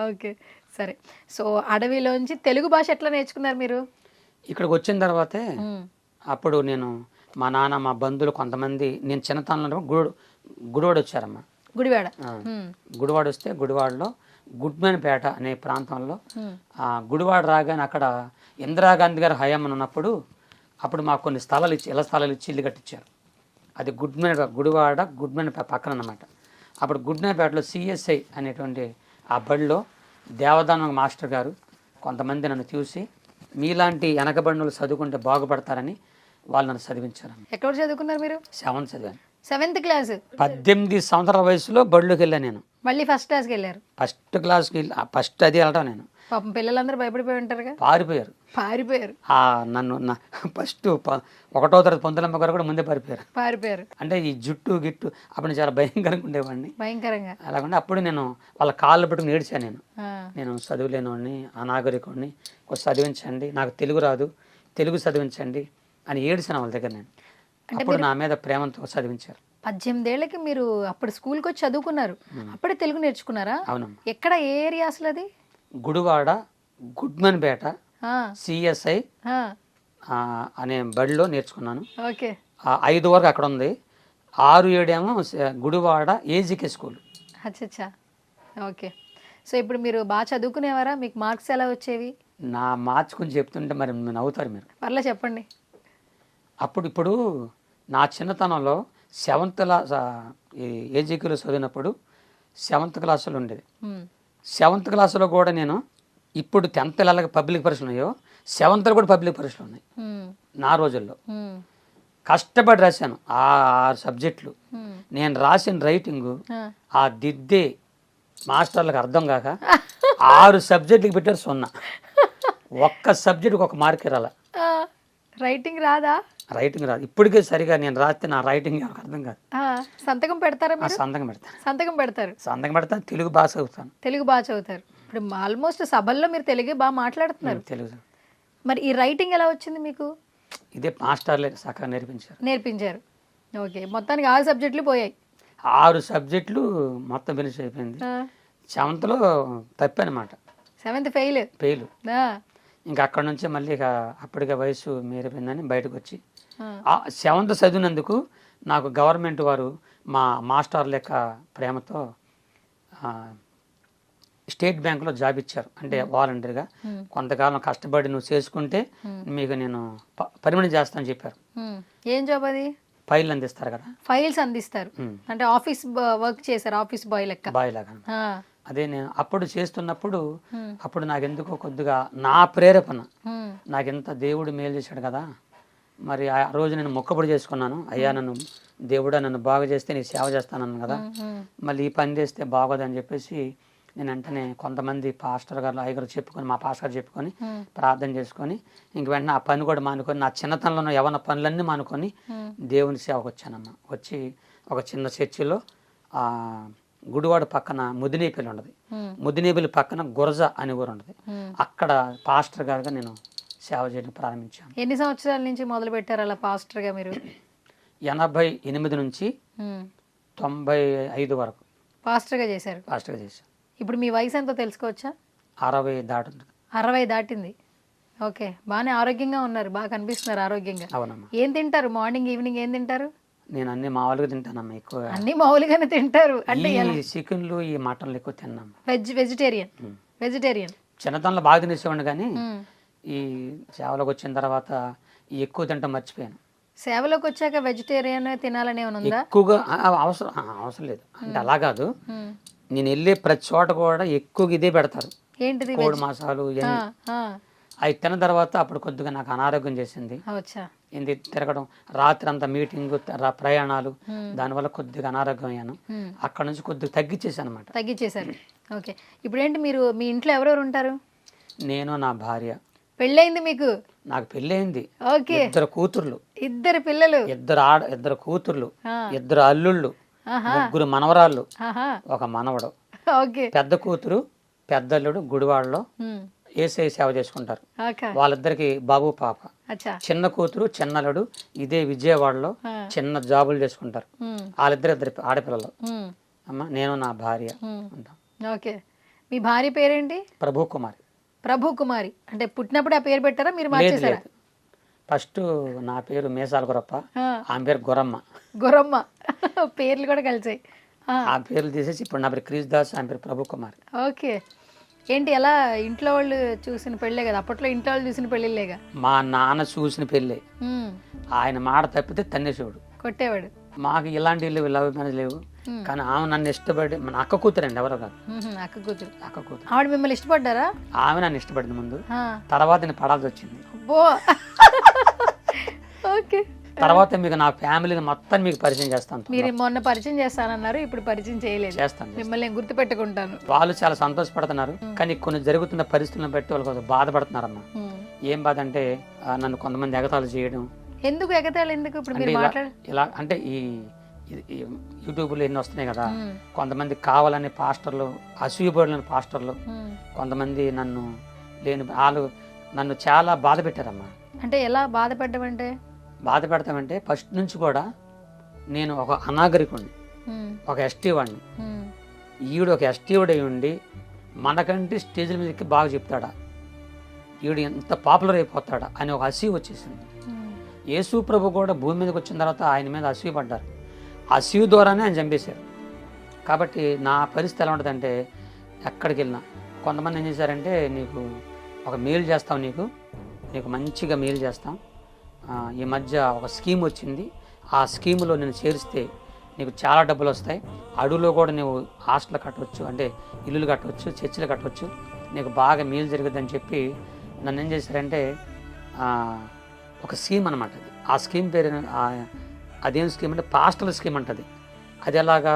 ఓకే సరే. సో అడవిలోంచి తెలుగు భాష ఎట్లా నేర్చుకున్నారు మీరు? ఇక్కడికి వచ్చిన తర్వాతే అప్పుడు నేను మా నాన్న మా బంధువులు కొంతమంది, నేను చిన్నతనంలో గుడివాడ వచ్చారమ్మా. గుడివాడ వస్తే గుడివాడలో గుడ్మెన్పేట అనే ప్రాంతంలో గుడివాడ రాగానే అక్కడ ఇందిరాగాంధీ గారు హయాం ఉన్నప్పుడు అప్పుడు మాకు కొన్ని స్థలాలు ఇచ్చి ఇల్లు కట్టించారు. అది గుడివాడ పక్కన అన్నమాట. అప్పుడు గుడ్మెన్పేటలో సిఎస్ఐ అనేటువంటి ఆ బడిలో దేవదానం మాస్టర్ గారు కొంతమంది నన్ను చూసి, మీలాంటి వెనకబడినలు చదువుకుంటే బాగుపడతారని వాళ్ళు నన్ను చదివించారు. ఎక్కడ చదువుకున్నారు మీరు? 7th చదివాను. 7th class. 18 సంవత్సరాల వయసులో బడిలోకి వెళ్ళాను నేను. మళ్ళీ ఫస్ట్ క్లాస్కి వెళ్ళారు? ఫస్ట్ క్లాస్కి ఫస్ట్ అది వెళ్ళటం నేను. పాపం పిల్లలందరూ భయపడిపోయి ఉంటారుగా. పారిపోయారు. నన్ను ఫస్ట్ 1వ తరగతి పొందలమ్మ గారు కూడా ముందే పారిపోయారు. అంటే ఈ జుట్టు గిట్టు అప్పుడు చాలా భయంకరంగా ఉండేవాడిని. భయంకరంగా అలాగంటే అప్పుడు నేను వాళ్ళ కాళ్ళు పట్టుకుని ఏడ్చాను. నేను చదువులేనివాడిని, అనాగరికుడిని, కొంచెం చదివించండి, నాకు తెలుగు రాదు, తెలుగు చదివించండి అని ఏడ్చాను వాళ్ళ దగ్గర. నేను అప్పుడు నా మీద ప్రేమతో చదివించారు. 18 ఏళ్ళకి మీరు అప్పుడు స్కూల్కి వచ్చి చదువుకున్నారు, అప్పుడే తెలుగు నేర్చుకున్నారా? అవును. ఎక్కడ, ఏ ఏరియా అసలు అది? గుడివాడ గుడ్మెన్పేట సిఎస్ఐ అనే బడిలో నేర్చుకున్నాను. 5 వరకు అక్కడ ఉంది, 6, 7 ఏమో గుడివాడ ఏజీకే స్కూల్. అచ్చా ఓకే. సో ఇప్పుడు మీరు బాగా చదువుకునేవారా? మీకు మార్క్స్ ఎలా వచ్చేవి? నా మార్క్స్ కొంచెం చెప్తుంటే మరి నవ్వుతారు మీరు. పర్లే చెప్పండి. ఇప్పుడు నా చిన్నతనంలో 7th క్లాస్ ఏజీకేలో చదివినప్పుడు 7th క్లాసులో ఉండేది. 7th క్లాసులో కూడా నేను ఇప్పుడు 10th పిల్లలకి పబ్లిక్ పరీక్షలు ఉన్నాయో 7th కూడా పబ్లిక్ పరీక్షలు ఉన్నాయి. నా రోజుల్లో కష్టపడి రాశాను 6 సబ్జెక్టులు. నేను రాసిన రైటింగ్ ఆ దిద్దే మాస్టర్లకు అర్థం కాక 6 సబ్జెక్టులకు పెట్టారు 0. ఒక్క సబ్జెక్టుకి 1 మార్క్ రాల. రైటింగ్ రాదా? రైటింగ్ రాదు ఇప్పటికే. సరిగా నేను రాస్తే నా రైటింగ్ ఎవరికి అర్థం కాదు. సంతకం పెడతారా? సంతకం పెడతారు. తెలుగు బాగా చదువుతాను. తెలుగు బాగా చదువుతారు. ఇప్పుడు ఆల్మోస్ట్ సభల్లో మీరు తెలుగు బాగా మాట్లాడుతున్నారు. తెలుగు. మరి ఈ రైటింగ్ ఎలా వచ్చింది మీకు? ఇదే మాస్టర్లే సక్కగా నేర్పించారు. ఓకే, మొత్తానికి 6 సబ్జెక్టులు పోయాయి. 6 సబ్జెక్టులు మొత్తం ఫినిష్ అయిపోయింది. 7th తప్పనమాట, 7th fail. ఇంకా అక్కడ నుంచే మళ్ళీ ఇక అప్పటికే వయసు మీరిపోయిందని బయటకు వచ్చి 7th చదివినందుకు నాకు గవర్నమెంట్ వారు మా మాస్టర్ లెక్క ప్రేమతో స్టేట్ బ్యాంకులో జాబ్ ఇచ్చారు. అంటే వాలంటీర్గా కొంతకాలం కష్టపడి నువ్వు చేసుకుంటే మీకు నేను పర్మనెంట్ చేస్తానని చెప్పారు. ఏం జాబ్ అది? ఫైల్ అందిస్తారు కదా. ఫైల్స్ అందిస్తారు అంటే ఆఫీస్ వర్క్ చేశారు, ఆఫీస్ బాయ్ లెక్క. బాయ్ లాగా. అదే నేను అప్పుడు చేస్తున్నప్పుడు అప్పుడు నాకెందుకో కొద్దిగా నా ప్రేరేపణ, నాకెంత దేవుడు మేలు చేశాడు కదా. మరి ఆ రోజు నేను మొక్కబడి చేసుకున్నాను, అయ్యా నన్ను దేవుడా నన్ను బాగా చేస్తే నీ సేవ చేస్తానన్నాను కదా, మళ్ళీ ఈ పని చేస్తే బాగోదని చెప్పేసి నేను వెంటనే కొంతమంది పాస్టర్ గారు అయ్యగారు చెప్పుకొని, మా పాస్టర్ గారు చెప్పుకొని ప్రార్థన చేసుకొని ఇంక వెంటనే ఆ పని కూడా మానుకొని, నా చిన్నతనంలో యవ్వన పనులన్నీ మానుకొని దేవుని సేవకు వచ్చానమ్మా. వచ్చి ఒక చిన్న చర్చిలో గుడివాడ పక్కన ముదినేపల్లి ఉండదు, ముదినేపల్లి పక్కన గురజ అని ఊరు ఉండదు, అక్కడ పాస్టర్ గారుగా నేను సేవ చేయడం ప్రారంభించాను. ఎన్ని సంవత్సరాల నుంచి మొదలు పెట్టారు అలా పాస్టర్గా మీరు? 88 నుంచి 95 వరకు పాస్టర్గా చేశారు. పాస్టర్గా చేశాను. ఇప్పుడు మీ వయసు ఎంతో తెలుసుకోవచ్చా? 60 దాటుతుంది. 60 దాటింది. ఓకే, బాగానే ఆరోగ్యంగా ఉన్నారు, బాగా కనిపిస్తున్నారు ఆరోగ్యంగా. అవునమ్మా. ఏం తింటారు మార్నింగ్ ఈవినింగ్ ఏం తింటారు? నేను అన్ని మామూలుగా తింటానమ్మా, ఎక్కువ అన్ని మామూలుగానే తింటారు అంటే ఈ చికెన్లు ఈ మటన్లు ఎక్కువ తిన్నాము. వెజిటేరియన్ చిన్నతనంలో బాగా తినేసేవాడిని, కానీ ఈ సేవలోకి వచ్చిన తర్వాత ఎక్కువ తింటాం మర్చిపోయాను. సేవలోకి వచ్చాక వెజిటేరియన్ తినాలనే ఉందా? ఎక్కువగా అవసరం లేదు అంటే అలా కాదు, నేను వెళ్ళే ప్రతి చోట కూడా ఎక్కువగా ఇదే పెడతారు. ఏంటిది? కోడి మాసాలు అవి తిన్న తర్వాత అప్పుడు కొద్దిగా నాకు అనారోగ్యం చేసింది. ఏంది తిరగడం, రాత్రి అంతా మీటింగ్, ప్రయాణాలు, దానివల్ల కొద్దిగా అనారోగ్యం అయ్యాను. అక్కడ నుంచి కొద్దిగా తగ్గించేసాను అనమాట. తగ్గించేశారు. ఓకే, ఇప్పుడు ఏంటి మీరు మీ ఇంట్లో ఎవరెవరు ఉంటారు? నేను, నా భార్య. పెళ్ళయింది మీకు? నాకు పెళ్ళయింది. ఓకే. 2 కూతుర్లు. 2 పిల్లలు? 2 కూతుర్లు, 2 అల్లుళ్ళు, 3 మనవరాళ్ళు, 1 మనవడు. ఓకే. పెద్ద కూతురు పెద్ద అల్లుడు గుడివాడలో ఏసఐ సేవ చేసుకుంటారు, వాళ్ళిద్దరికి బాబు పాప. చిన్న కూతురు చిన్నలుడు ఇదే విజయవాడలో చిన్న జాబులు చేసుకుంటారు, వాళ్ళిద్దరు ఆడపిల్లలు. అమ్మ, నేను, నా భార్య ఉంటాం. ఓకే. మీ భార్య పేరేంటి? ప్రభు కుమారి. ప్రభు కుమారి అంటే పుట్టినప్పుడు ఆ పేరు పెట్టారా, మీరు మార్చేశారా? ఫస్ట్ నా పేరు మేసాల గురప్ప, ఆమె పేరు గురమ్మ. గురమ్మ పేర్లు కూడా కలిసాయి. ఆ పేర్లు తీసేసి ఇప్పుడు నా పేరు క్రీస్ దాస్, ఆమె పేరు ప్రభు కుమారి. ఓకే. ఏంటి ఎలా ఇంట్లో వాళ్ళు చూసిన పెళ్ళే కదా, అప్పట్లో ఇంట్లో వాళ్ళు చూసిన పెళ్ళిళ్ళేగా? మా నాన్న చూసిన పెళ్ళే, ఆయన మాట తప్పితే తన్నేసేవాడు, కొట్టేవాడు. మాకు ఇలాంటి లవ్ మ్యారేజ్ లేవు, కానీ ఆమె నన్ను ఇష్టపడి, మన అక్క కూతురండి, ఎవరో కాదు, అక్క కూతురు. ఆవిడ మిమ్మల్ని ఇష్టపడ్డారా? ఆమె నన్ను ఇష్టపడింది ముందు, తర్వాత నేను పడాల్సి వచ్చింది. ఓకే. తర్వాత మీకు నా ఫ్యామిలీని మొత్తం మీకు పరిచయం చేస్తాను. మీరు మొన్న పరిచయం చేస్తానన్నారు, ఇప్పుడు పరిచయం చేయలేదు. చేస్తాను, మిమ్మల్ని గుర్తు పెట్టుకుంటాను. వాళ్ళు చాలా సంతోషపడుతున్నారు, కానీ కొన్ని జరుగుతున్న పరిస్థితులను బట్టి వాళ్ళు కొంచెం బాధపడుతున్నారమ్మా. ఏం బాధ అంటే నన్ను కొంతమంది ఎగతాళి చేయడం. ఎందుకు ఎగతాళి? ఎందుకు? ఇప్పుడు మీరు ఇలా అంటే ఈ యూట్యూబ్లో ఎన్ని వస్తున్నాయి కదా, కొంతమంది కావాలని పాస్టర్లు, అసూయపడిన పాస్టర్లు కొంతమంది నన్ను వాళ్ళు నన్ను చాలా బాధ పెట్టారమ్మా. అంటే ఎలా బాధ పెట్టమంటే? బాధ పెడతామంటే ఫస్ట్ నుంచి కూడా నేను ఒక అనాగరికుడిని, ఒక ఎస్టీ వాడిని, ఈవిడ ఒక ఎస్టీ వాడు అయి ఉండి మనకంటే స్టేజ్ల మీదకి బాగా చెప్తాడా, ఈవిడ ఎంత పాపులర్ అయిపోతాడా అని ఒక అసూయ వచ్చేసింది. యేసు ప్రభు కూడా భూమి మీదకి వచ్చిన తర్వాత ఆయన మీద అసూయ పడ్డారు, అసూయ ద్వారానే ఆయన చంపేశారు. కాబట్టి నా పరిస్థితి ఎలా ఉంటుందంటే, ఎక్కడికి వెళ్ళినా కొంతమంది ఏం చేశారంటే, నీకు ఒక మేలు చేస్తాం, నీకు మంచిగా మేలు చేస్తాం, ఈ మధ్య ఒక స్కీమ్ వచ్చింది, ఆ స్కీములో నేను చేరిస్తే నీకు చాలా డబ్బులు వస్తాయి, అడవులో కూడా నువ్వు హాస్టల్ కట్టవచ్చు, అంటే ఇల్లులు కట్టవచ్చు, చర్చిలు కట్టవచ్చు, నీకు బాగా మేలు జరుగుతుందని చెప్పి నన్ను ఏం చేశారంటే, ఒక స్కీమ్ అనమాట అది. ఆ స్కీమ్ పేరు అదేం స్కీమ్ అంటే పాస్టల్ స్కీమ్ అంటది. అది ఎలాగా,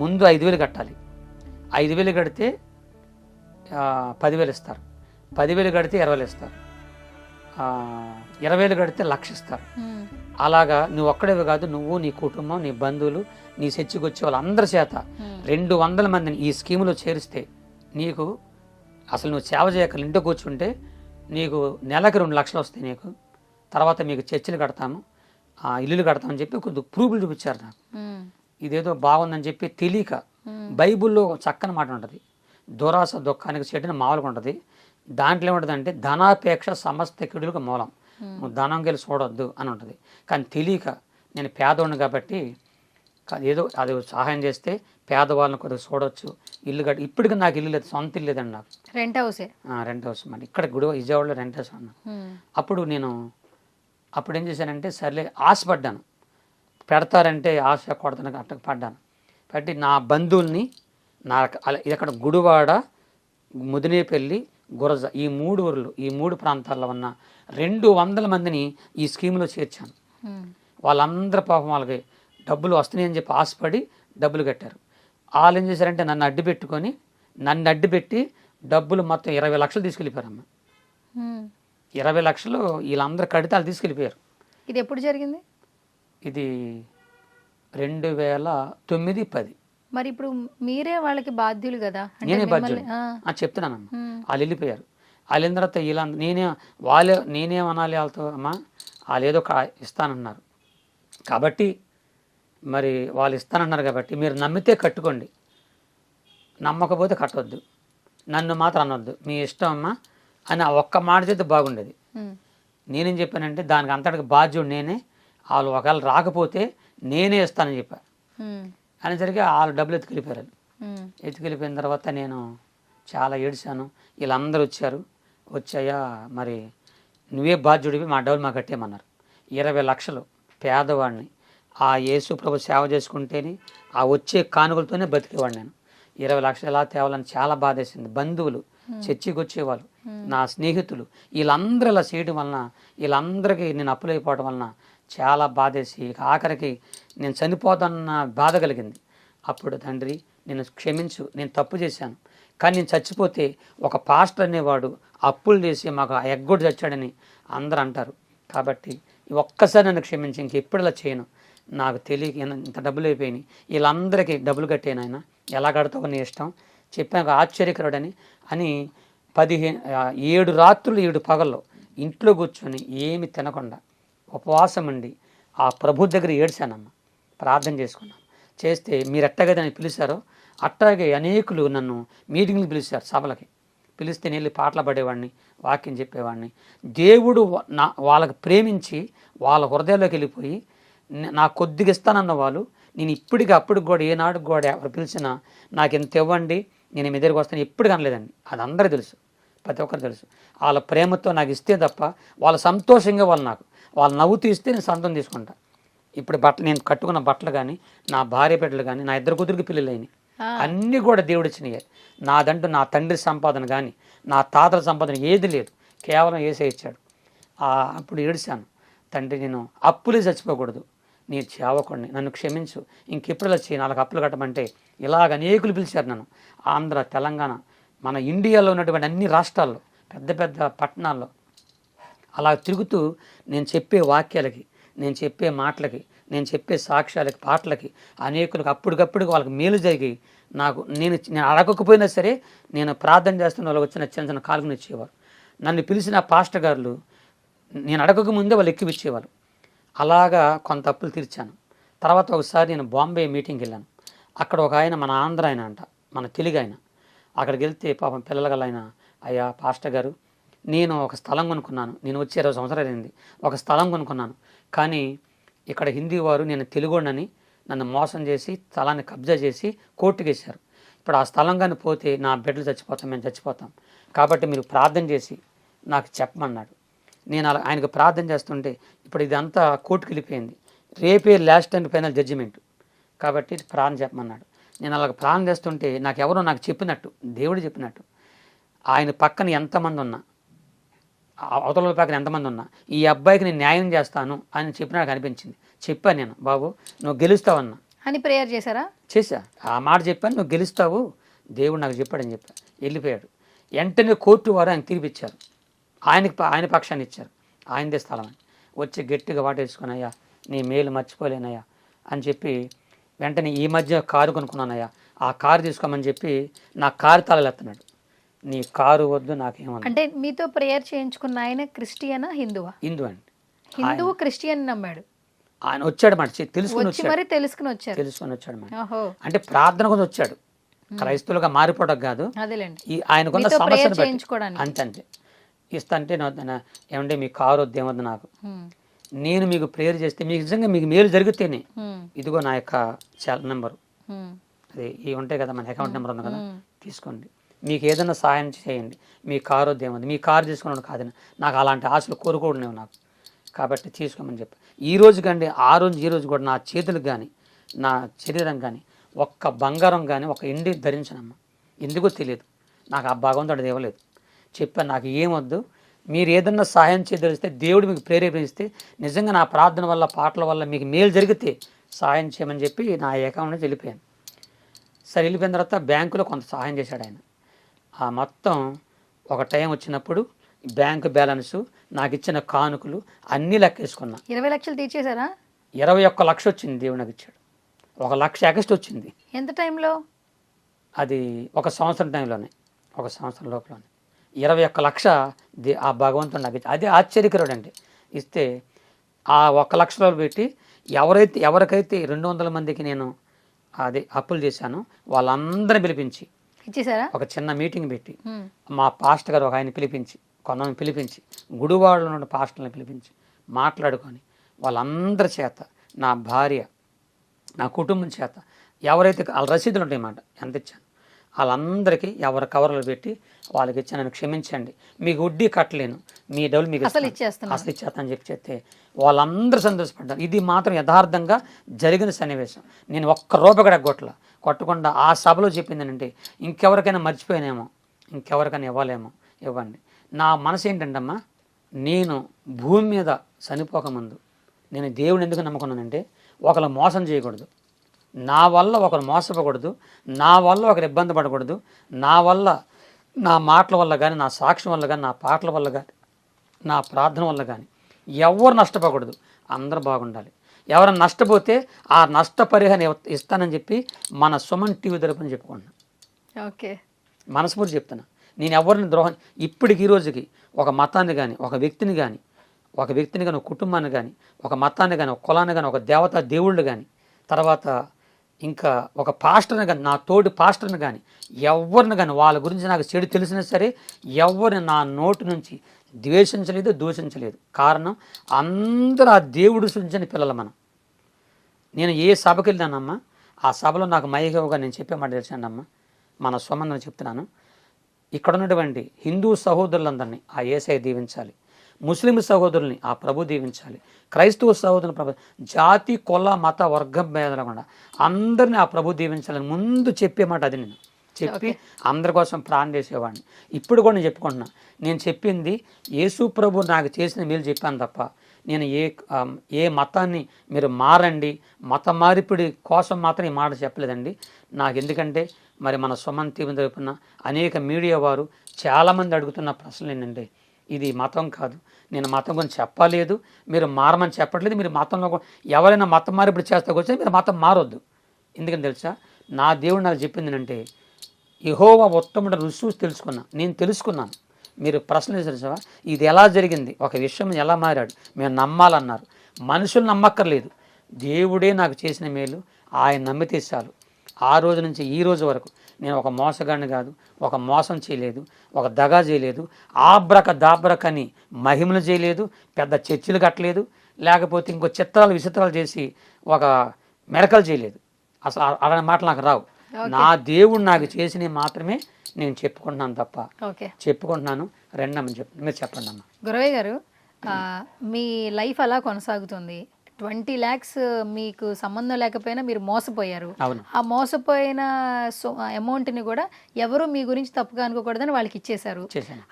ముందు 5,000 కట్టాలి, 5,000 కడితే 10,000 ఇస్తారు, 10,000 కడితే 20,000 ఇస్తారు, 20,000 కడితే 1,00,000 ఇస్తారు. అలాగా నువ్వు ఒక్కడేవి కాదు, నువ్వు, నీ కుటుంబం, నీ బంధువులు, నీ చర్చికి వచ్చే వాళ్ళందరి చేత 200 మందిని ఈ స్కీములో చేరిస్తే నీకు అసలు నువ్వు సేవ చేయక ఇంట్లో కూర్చుంటే నీకు నెలకి 2 లక్షలు వస్తాయి నీకు, తర్వాత మీకు చర్చిలు కడతాము, ఇల్లులు కడతామని చెప్పి కొద్దిగా ప్రూఫ్లు చూపించారు నాకు. ఇదేదో బాగుందని చెప్పి తెలియక, బైబిల్లో ఒక చక్కని మాట ఉంటుంది, దురాశ దుఃఖానికి చెట్టుని మామూలుగా ఉంటుంది. దాంట్లో ఏముంటుందంటే ధనాపేక్ష సమస్త కీడులకు మూలం, నువ్వు ధనం గెలి చూడొద్దు అని ఉంటుంది. కానీ తెలియక నేను పేదవాడిని కాబట్టి ఏదో అది సహాయం చేస్తే పేదవాళ్ళని కొద్దిగా చూడొచ్చు, ఇల్లు కట్టి. ఇప్పటికీ నాకు ఇల్లు లేదు, సొంత ఇల్లు లేదండి నాకు, రెంట్ హౌసే. రెంట్ హౌస్ మరి ఇక్కడ విజయవాడలో రెంట్ హౌస్ అన్నా. అప్పుడు ఏం చేశానంటే సర్లే ఆశపడ్డాను, పెడతారంటే ఆశ కొడతాను అట్ట పడ్డాను. పెట్టి నా బంధువుల్ని ఇది అక్కడ గుడివాడ, ముదినేపల్లి, గురజ, ఈ 3 ఊర్లు, ఈ 3 ప్రాంతాల్లో ఉన్న 200 మందిని ఈ స్కీమ్లో చేర్చాను. వాళ్ళందరూ పాపం వాళ్ళకి డబ్బులు వస్తున్నాయని చెప్పి ఆశపడి డబ్బులు కట్టారు. వాళ్ళు ఏం చేశారంటే నన్ను అడ్డుపెట్టి డబ్బులు మొత్తం 20 లక్షలు తీసుకెళ్ళిపోయారమ్మ. 20 లక్షలు వీళ్ళందరూ కడితే వాళ్ళు తీసుకెళ్ళిపోయారు. ఇది ఎప్పుడు జరిగింది? ఇది 2009-10. మరి ఇప్పుడు మీరే వాళ్ళకి బాధ్యులు కదా? నేనే బాధ్యులు చెప్తున్నానమ్మా. వాళ్ళు వెళ్ళిపోయారు. వాళ్ళు వెళ్ళిన తర్వాత నేనేమనాలి వాళ్ళతో, అమ్మా వాళ్ళు ఏదో ఇస్తానన్నారు కాబట్టి, మరి వాళ్ళు ఇస్తానన్నారు కాబట్టి మీరు నమ్మితే కట్టుకోండి, నమ్మకపోతే కట్టొద్దు, నన్ను మాత్రం అనొద్దు, మీ ఇష్టం అమ్మా అని ఆ ఒక్క మాట చేస్తే బాగుండేది. నేనేం చెప్పానంటే దానికి అంతటికి బాధ్యుడు నేనే, వాళ్ళు ఒకవేళ రాకపోతే నేనే ఇస్తానని చెప్పా. అనేసరికి వాళ్ళు డబ్బులు ఎత్తుకెళ్ళిపోయారు. ఎత్తుకెళ్ళిపోయిన తర్వాత నేను చాలా ఏడ్చాను. వీళ్ళందరూ వచ్చాయా మరి నువ్వే బాధ్యుడివి, మా డబ్బులు మాకు కట్టేయమన్నారు. 20 లక్షలు పేదవాడిని ఆ యేసు ప్రభు సేవ చేసుకుంటేనే ఆ వచ్చే కానుకలతోనే బతికేవాడిని నేను. 20 లక్షలు ఎలా తేవాలని చాలా బాధేసింది. బంధువులు, చర్చికి వచ్చేవాళ్ళు, నా స్నేహితులు, వీళ్ళందరూ ఇలా చేయడం వలన, వీళ్ళందరికీ నేను అప్పులైపోవడం వలన చాలా బాధేసి ఆఖరికి నేను చనిపోతానన్న బాధ కలిగింది. అప్పుడు తండ్రి నేను క్షమించు, నేను తప్పు చేశాను, కానీ నేను చచ్చిపోతే ఒక పాస్టర్ అనేవాడు అప్పులు చేసి మాకు ఎగ్గొడు చచ్చాడని అందరూ అంటారు. కాబట్టి ఒక్కసారి నన్ను క్షమించి ఇంకెప్పుడు ఇలా చేయను, నాకు తెలియక ఇంత డబ్బులు అయిపోయినాయి, వీళ్ళందరికీ డబ్బులు కట్టేను, ఆయన ఎలా కడతావు నీ ఇష్టం చెప్పాక ఆశ్చర్యకరుడని 7 రాత్రులు 7 పగల్లో ఇంట్లో కూర్చొని ఏమి తినకుండా ఉపవాసం ఉండి ఆ ప్రభు దగ్గర ఏడ్చానమ్మ, ప్రార్థన చేసుకున్నాను. చేస్తే మీరు ఎట్టగదా అని పిలిచారో అట్టాగే అనేకులు నన్ను మీటింగ్లు పిలిచారు, సభలకి పిలిస్తే నేను పాటలు పడేవాడిని, వాక్యం చెప్పేవాడిని. దేవుడు వాళ్ళకి ప్రేమించి వాళ్ళ హృదయాల్లోకి వెళ్ళిపోయి నాకు కొద్దిగా ఇస్తానన్న వాళ్ళు నేను అప్పుడు కూడా ఏనాడు కూడా ఎవరు పిలిచినా నాకు ఎంత ఇవ్వండి నేను మీ దగ్గరికి వస్తాను ఎప్పుడు కనలేదండి. అది అందరూ తెలుసు, ప్రతి ఒక్కరు తెలుసు. వాళ్ళ ప్రేమతో నాకు ఇస్తే తప్ప వాళ్ళ సంతోషంగా వాళ్ళు నవ్వుతూ ఇస్తే నేను సంతం తీసుకుంటా. ఇప్పుడు నేను కట్టుకున్న బట్టలు కానీ, నా భార్య బిడ్డలు కానీ, నా 2 కూతురికి పిల్లలైనవి అన్నీ కూడా దేవుడు ఇచ్చినాయి. నాదంటూ నా తండ్రి సంపాదన కానీ నా తాతల సంపాదన ఏది లేదు, కేవలం యేసే ఇచ్చాడు. అప్పుడు ఏడిశాను, తండ్రి నేను అప్పులే చచ్చిపోకూడదు, నీ చేవకుండా నన్ను క్షమించు, ఇంకెప్పుడు ఇలా చేయను, వాళ్ళకి అప్పులు కట్టమంటే ఇలాగ అనేకులు పిలిచారు నన్ను. ఆంధ్ర, తెలంగాణ, మన ఇండియాలో ఉన్నటువంటి అన్ని రాష్ట్రాల్లో, పెద్ద పెద్ద పట్టణాల్లో అలా తిరుగుతూ నేను చెప్పే వాక్యాలకి, నేను చెప్పే మాటలకి, నేను చెప్పే సాక్ష్యాలకి, పాటలకి అనేకులకు అప్పటికప్పుడు వాళ్ళకి మేలు జరిగి నేను అడగకపోయినా సరే నేను ప్రార్థన చేస్తున్న వాళ్ళకి వచ్చిన చిన్న చిన్న కాలుగుని ఇచ్చేవారు. నన్ను పిలిచిన పాస్టర్ గారులు నేను అడగకముందే వాళ్ళు ఎక్కివిచ్చేవారు. అలాగా కొంత అప్పులు తీర్చాను. తర్వాత ఒకసారి నేను బాంబే మీటింగ్కి వెళ్ళాను. అక్కడ ఒక ఆయన, మన ఆంధ్ర ఆయన అంట, మన తెలుగు ఆయన. అక్కడికి వెళ్తే పాపం పిల్లల ఆయన, అయ్యా పాస్టర్ గారు నేను ఒక స్థలం కొనుక్కున్నాను, నేను వచ్చి 20 సంవత్సరాలు అయింది, ఒక స్థలం కొనుక్కున్నాను, కానీ ఇక్కడ హిందీ వారు నేను తెలుగోడని నన్ను మోసం చేసి స్థలాన్ని కబ్జా చేసి కోర్టుకు వేశారు. ఇప్పుడు ఆ స్థలం కానీ పోతే నా బిడ్డలు చచ్చిపోతాం, మేము చచ్చిపోతాం, కాబట్టి మీరు ప్రార్థన చేసి నాకు చెప్పమన్నాడు. నేను ఆయనకు ప్రార్థన చేస్తుంటే ఇప్పుడు ఇదంతా కోర్టుకు వెళ్ళిపోయింది, రేపే లాస్ట్ అండ్ ఫైనల్ జడ్జిమెంట్, కాబట్టి ప్రార్థన చెప్పమన్నాడు. నేను అలాగ ప్రార్థన చేస్తుంటే నాకు చెప్పినట్టు, దేవుడు చెప్పినట్టు, ఆయన పక్కన ఎంతమంది ఉన్నా, అవతల పక్కన ఎంతమంది ఉన్నా ఈ అబ్బాయికి నేను న్యాయం చేస్తాను అని చెప్పి నాకు అనిపించింది. చెప్పాను నేను, బాబు నువ్వు గెలుస్తావన్నా అని ప్రేయర్ చేశా. ఆ మాట చెప్పాను, నువ్వు గెలుస్తావు, దేవుడు నాకు చెప్పాడని చెప్పా. వెళ్ళిపోయాడు. వెంటనే కోర్టు వారు ఆయన తీర్పిచ్చారు, ఆయన పక్షాన్ని ఇచ్చారు, ఆయనదే స్థలం అని. వచ్చి గట్టిగా వాటేసుకుని, అయ్యా నీ మేలు మర్చిపోలేనయ్యా అని చెప్పి వెంటనే ఈ మధ్య కారు కొనుక్కున్నానయ్యా, ఆ కారు తీసుకోమని చెప్పి నా కారు తాళాలు ఎత్తున్నాడు. నీ కారు వద్దు నాకేమన్నా. అంటే మీతో ప్రేయర్ చేయించుకున్న ఆయన క్రిస్టియనా, హిందువా? హిందూ అండి. హిందువు క్రిస్టియన్ నమ్మాడు. ఆయన వచ్చాడు మాట తెలుసుకుని వచ్చి మరి తెలుసుకుని వచ్చారు. తెలుసుకొని వచ్చాడు మాట. ఓహో, అంటే ప్రార్థన కోసం వచ్చాడు, క్రైస్తవులుగా మారిపోవడం కాదు, అదేలేండి, ఈ ఆయనకున్న మీతో సమస్యను prayer బట్టి చేయించుకోవడానికి. అంతే ఇస్తా అంటే ఏమంటే మీ కారు వద్దు ఏమొద్దు నాకు, నేను మీకు ప్రేయర్ చేస్తే మీకు నిజంగా మీకు మేలు జరిగితేనే ఇదిగో నా యొక్క నెంబరు, అది ఇవి ఉంటాయి కదా, మన అకౌంట్ నెంబర్ ఉంది కదా, తీసుకోండి, మీకు ఏదైనా సాయం చేయండి, మీ కారు వద్దు ఏముంది, మీ కారు తీసుకున్నాను కాదని, నాకు అలాంటి ఆశలు కోరుకోవడం నాకు, కాబట్టి తీసుకోమని చెప్పి ఈ రోజు కండి ఆ రోజు ఈ రోజు కూడా నా చేతులకు కానీ నా శరీరం కానీ ఒక్క బంగారం కానీ ఒక ఇండి ధరించనమ్మా. ఎందుకో తెలియదు, నాకు ఆ భగవంతుడు ఇవ్వలేదు. చెప్పాను నాకు ఏమొద్దు, మీరు ఏదన్నా సహాయం చేయదలిస్తే దేవుడు మీకు ప్రేరేపిస్తే నిజంగా నా ప్రార్థన వల్ల పాటల వల్ల మీకు మేలు జరిగితే సహాయం చేయమని చెప్పి నా అకౌంట్ నుంచి వెళ్ళిపోయాను. సరే వెళ్ళిపోయిన తర్వాత బ్యాంకులో కొంత సహాయం చేశాడు ఆయన. ఆ మొత్తం ఒక టైం వచ్చినప్పుడు బ్యాంకు బ్యాలెన్సు నాకు ఇచ్చిన కానుకలు అన్నీ లెక్కేసుకున్నా. 20 లక్షలు తీర్చేశారా? 21 లక్షలు వచ్చింది దేవుడు నాకు ఇచ్చాడు. 1 లక్ష ఎగస్ట్ వచ్చింది. ఎంత టైంలో? అది ఒక సంవత్సరం టైంలోనే, ఒక సంవత్సరం లోపలనే 21 లక్ష ఆ భగవంతుడు నాకు ఇచ్చి, అదే ఆశ్చర్యకరుడు అండి. ఇస్తే ఆ 1 లక్షలో పెట్టి ఎవరికైతే 200 మందికి నేను అదే అప్పులు చేశానో వాళ్ళందరిని పిలిపించి ఇచ్చేసారా? ఒక చిన్న మీటింగ్ పెట్టి మా పాస్టర్ గారు ఒక ఆయన పిలిపించి కొంతమంది పిలిపించి గుడివాడలో ఉన్న పాస్టర్ని పిలిపించి మాట్లాడుకొని వాళ్ళందరి చేత నా భార్య నా కుటుంబం చేత ఎవరైతే వాళ్ళ రసీదులు ఉంటాయన్నమాట ఎంత ఇచ్చాను వాళ్ళందరికీ ఎవరి కవర్లు పెట్టి వాళ్ళకి ఇచ్చాను, నన్ను క్షమించండి, మీకు వడ్డీ కట్టలేను, మీ డబ్బులు మీకు అసలు ఇచ్చేస్తానని చెప్పి చెప్తే వాళ్ళందరూ సంతోషపడ్డారు. ఇది మాత్రం యథార్థంగా జరిగిన సన్నివేశం. నేను ఒక్క రూపాయి కూడా కొట్టకుండా ఆ సభలో చెప్పిందనంటే ఇంకెవరికైనా మర్చిపోయానేమో, ఇంకెవరికైనా ఇవ్వలేమో, ఇవ్వండి. నా మనసు ఏంటంటే అమ్మా, నేను భూమి మీద చనిపోకముందు నేను దేవుని ఎందుకు నమ్ముకున్నానంటే ఒకరు మోసం చేయకూడదు, నా వల్ల ఒకరు మోసపోకూడదు, నా వల్ల ఒకరు ఇబ్బంది పడకూడదు, నా వల్ల నా మాటల వల్ల కానీ నా సాక్ష్యం వల్ల కానీ నా పాటల వల్ల కానీ నా ప్రార్థన వల్ల కానీ ఎవరు నష్టపోకూడదు, అందరూ బాగుండాలి. ఎవరైనా నష్టపోతే ఆ నష్టపరిహారం ఇస్తానని చెప్పి మన సుమన్ టీవీ తరపున చెప్పుకుంటున్నా. ఓకే, మనస్ఫూర్తి చెప్తున్నా. నేను ఎవరిని ద్రోహం ఇప్పటికి ఈ రోజుకి ఒక మతాన్ని కానీ ఒక వ్యక్తిని కానీ ఒక కుటుంబాన్ని కానీ ఒక మతాన్ని కానీ ఒక కులాన్ని కానీ ఒక దేవతా దేవుళ్ళు కానీ తర్వాత ఇంకా ఒక పాస్టర్ని కానీ నా తోటి పాస్టర్ని కానీ ఎవరిని కానీ వాళ్ళ గురించి నాకు చెడు తెలిసినా సరే ఎవరిని నా నోటి నుంచి ద్వేషించలేదు, దూషించలేదు. కారణం అందరూ ఆ దేవుడు సృష్టించిన పిల్లలు మనం. నేను ఏ సభకి వెళ్ళానమ్మా ఆ సభలో నాకు మైహోగా నేను చెప్పే మాట తెలిసానమ్మా, మన స్వమందని చెప్తున్నాను, ఇక్కడ ఉన్నటువంటి హిందూ సహోదరులందరినీ ఆ యేసయ్య దీవించాలి, ముస్లిం సహోదరుల్ని ఆ ప్రభు దీవించాలి, క్రైస్తవ సహోదరుని ప్రభు, జాతి కుల మత వర్గం భేదకుండా అందరినీ ఆ ప్రభు దీవించాలని ముందు చెప్పే మాట అది. నేను చెప్పి అందరి కోసం ప్రాణం చేసేవాడిని. ఇప్పుడు కూడా నేను చెప్పుకుంటున్నా, నేను చెప్పింది యేసు ప్రభు నాకు చేసిన మేలు చెప్పాను తప్ప నేను ఏ మతాన్ని మీరు మారండి మత మార్పిడి కోసం మాత్రం ఈ మాట చెప్పలేదండి. నాకు ఎందుకంటే మరి మన సుమన్ టీవీ తరపున అనేక మీడియా వారు చాలామంది అడుగుతున్న ప్రశ్నలు ఏంటంటే ఇది మతం కాదు, నేను మతం గురించి చెప్పలేదు, మీరు మారమని చెప్పట్లేదు, మీరు మతంలో ఎవరైనా మతం మార్పిడి చేస్తా వచ్చి మీరు మతం మారొద్దు. ఎందుకని తెలుసా, నా దేవుడు నాకు చెప్పింది అంటే యెహోవా ఉత్తముడు రుచి తెలుసుకున్నా, నేను తెలుసుకున్నాను. మీరు ప్రశ్న తెలుసా ఇది ఎలా జరిగింది, ఒక విషయం ఎలా మారాడు, మేము నమ్మాలన్నారు. మనుషులు నమ్మక్కర్లేదు, దేవుడే నాకు చేసిన మేలు ఆయన నమ్మితే చాలు. ఆ రోజు నుంచి ఈ రోజు వరకు నేను ఒక మోసగాడిని కాదు, ఒక మోసం చేయలేదు, ఒక దగా చేయలేదు, ఆబ్రక దాబ్రకని మహిమలు చేయలేదు, పెద్ద చర్చిలు కట్టలేదు, లేకపోతే ఇంకో చిత్రాలు విచిత్రాలు చేసి ఒక మెరకలు చేయలేదు. అసలు అలాంటి మాటలు నాకు రావు. నా దేవుడు నాకు చేసినవి మాత్రమే నేను చెప్పుకుంటున్నాను తప్ప చెప్పుకుంటున్నాను రెండమ్మని మీరు చెప్పండి అమ్మ. గురవయ్య గారు, మీ లైఫ్ అలా కొనసాగుతుంది. 20 lakhs మీకు సంబంధం లేకపోయినా మీరు మోసపోయారు. ఆ మోసపోయిన అమౌంట్ని కూడా ఎవరు మీ గురించి తప్పుగా అనుకోకూడదని వాళ్ళకి ఇచ్చేశారు.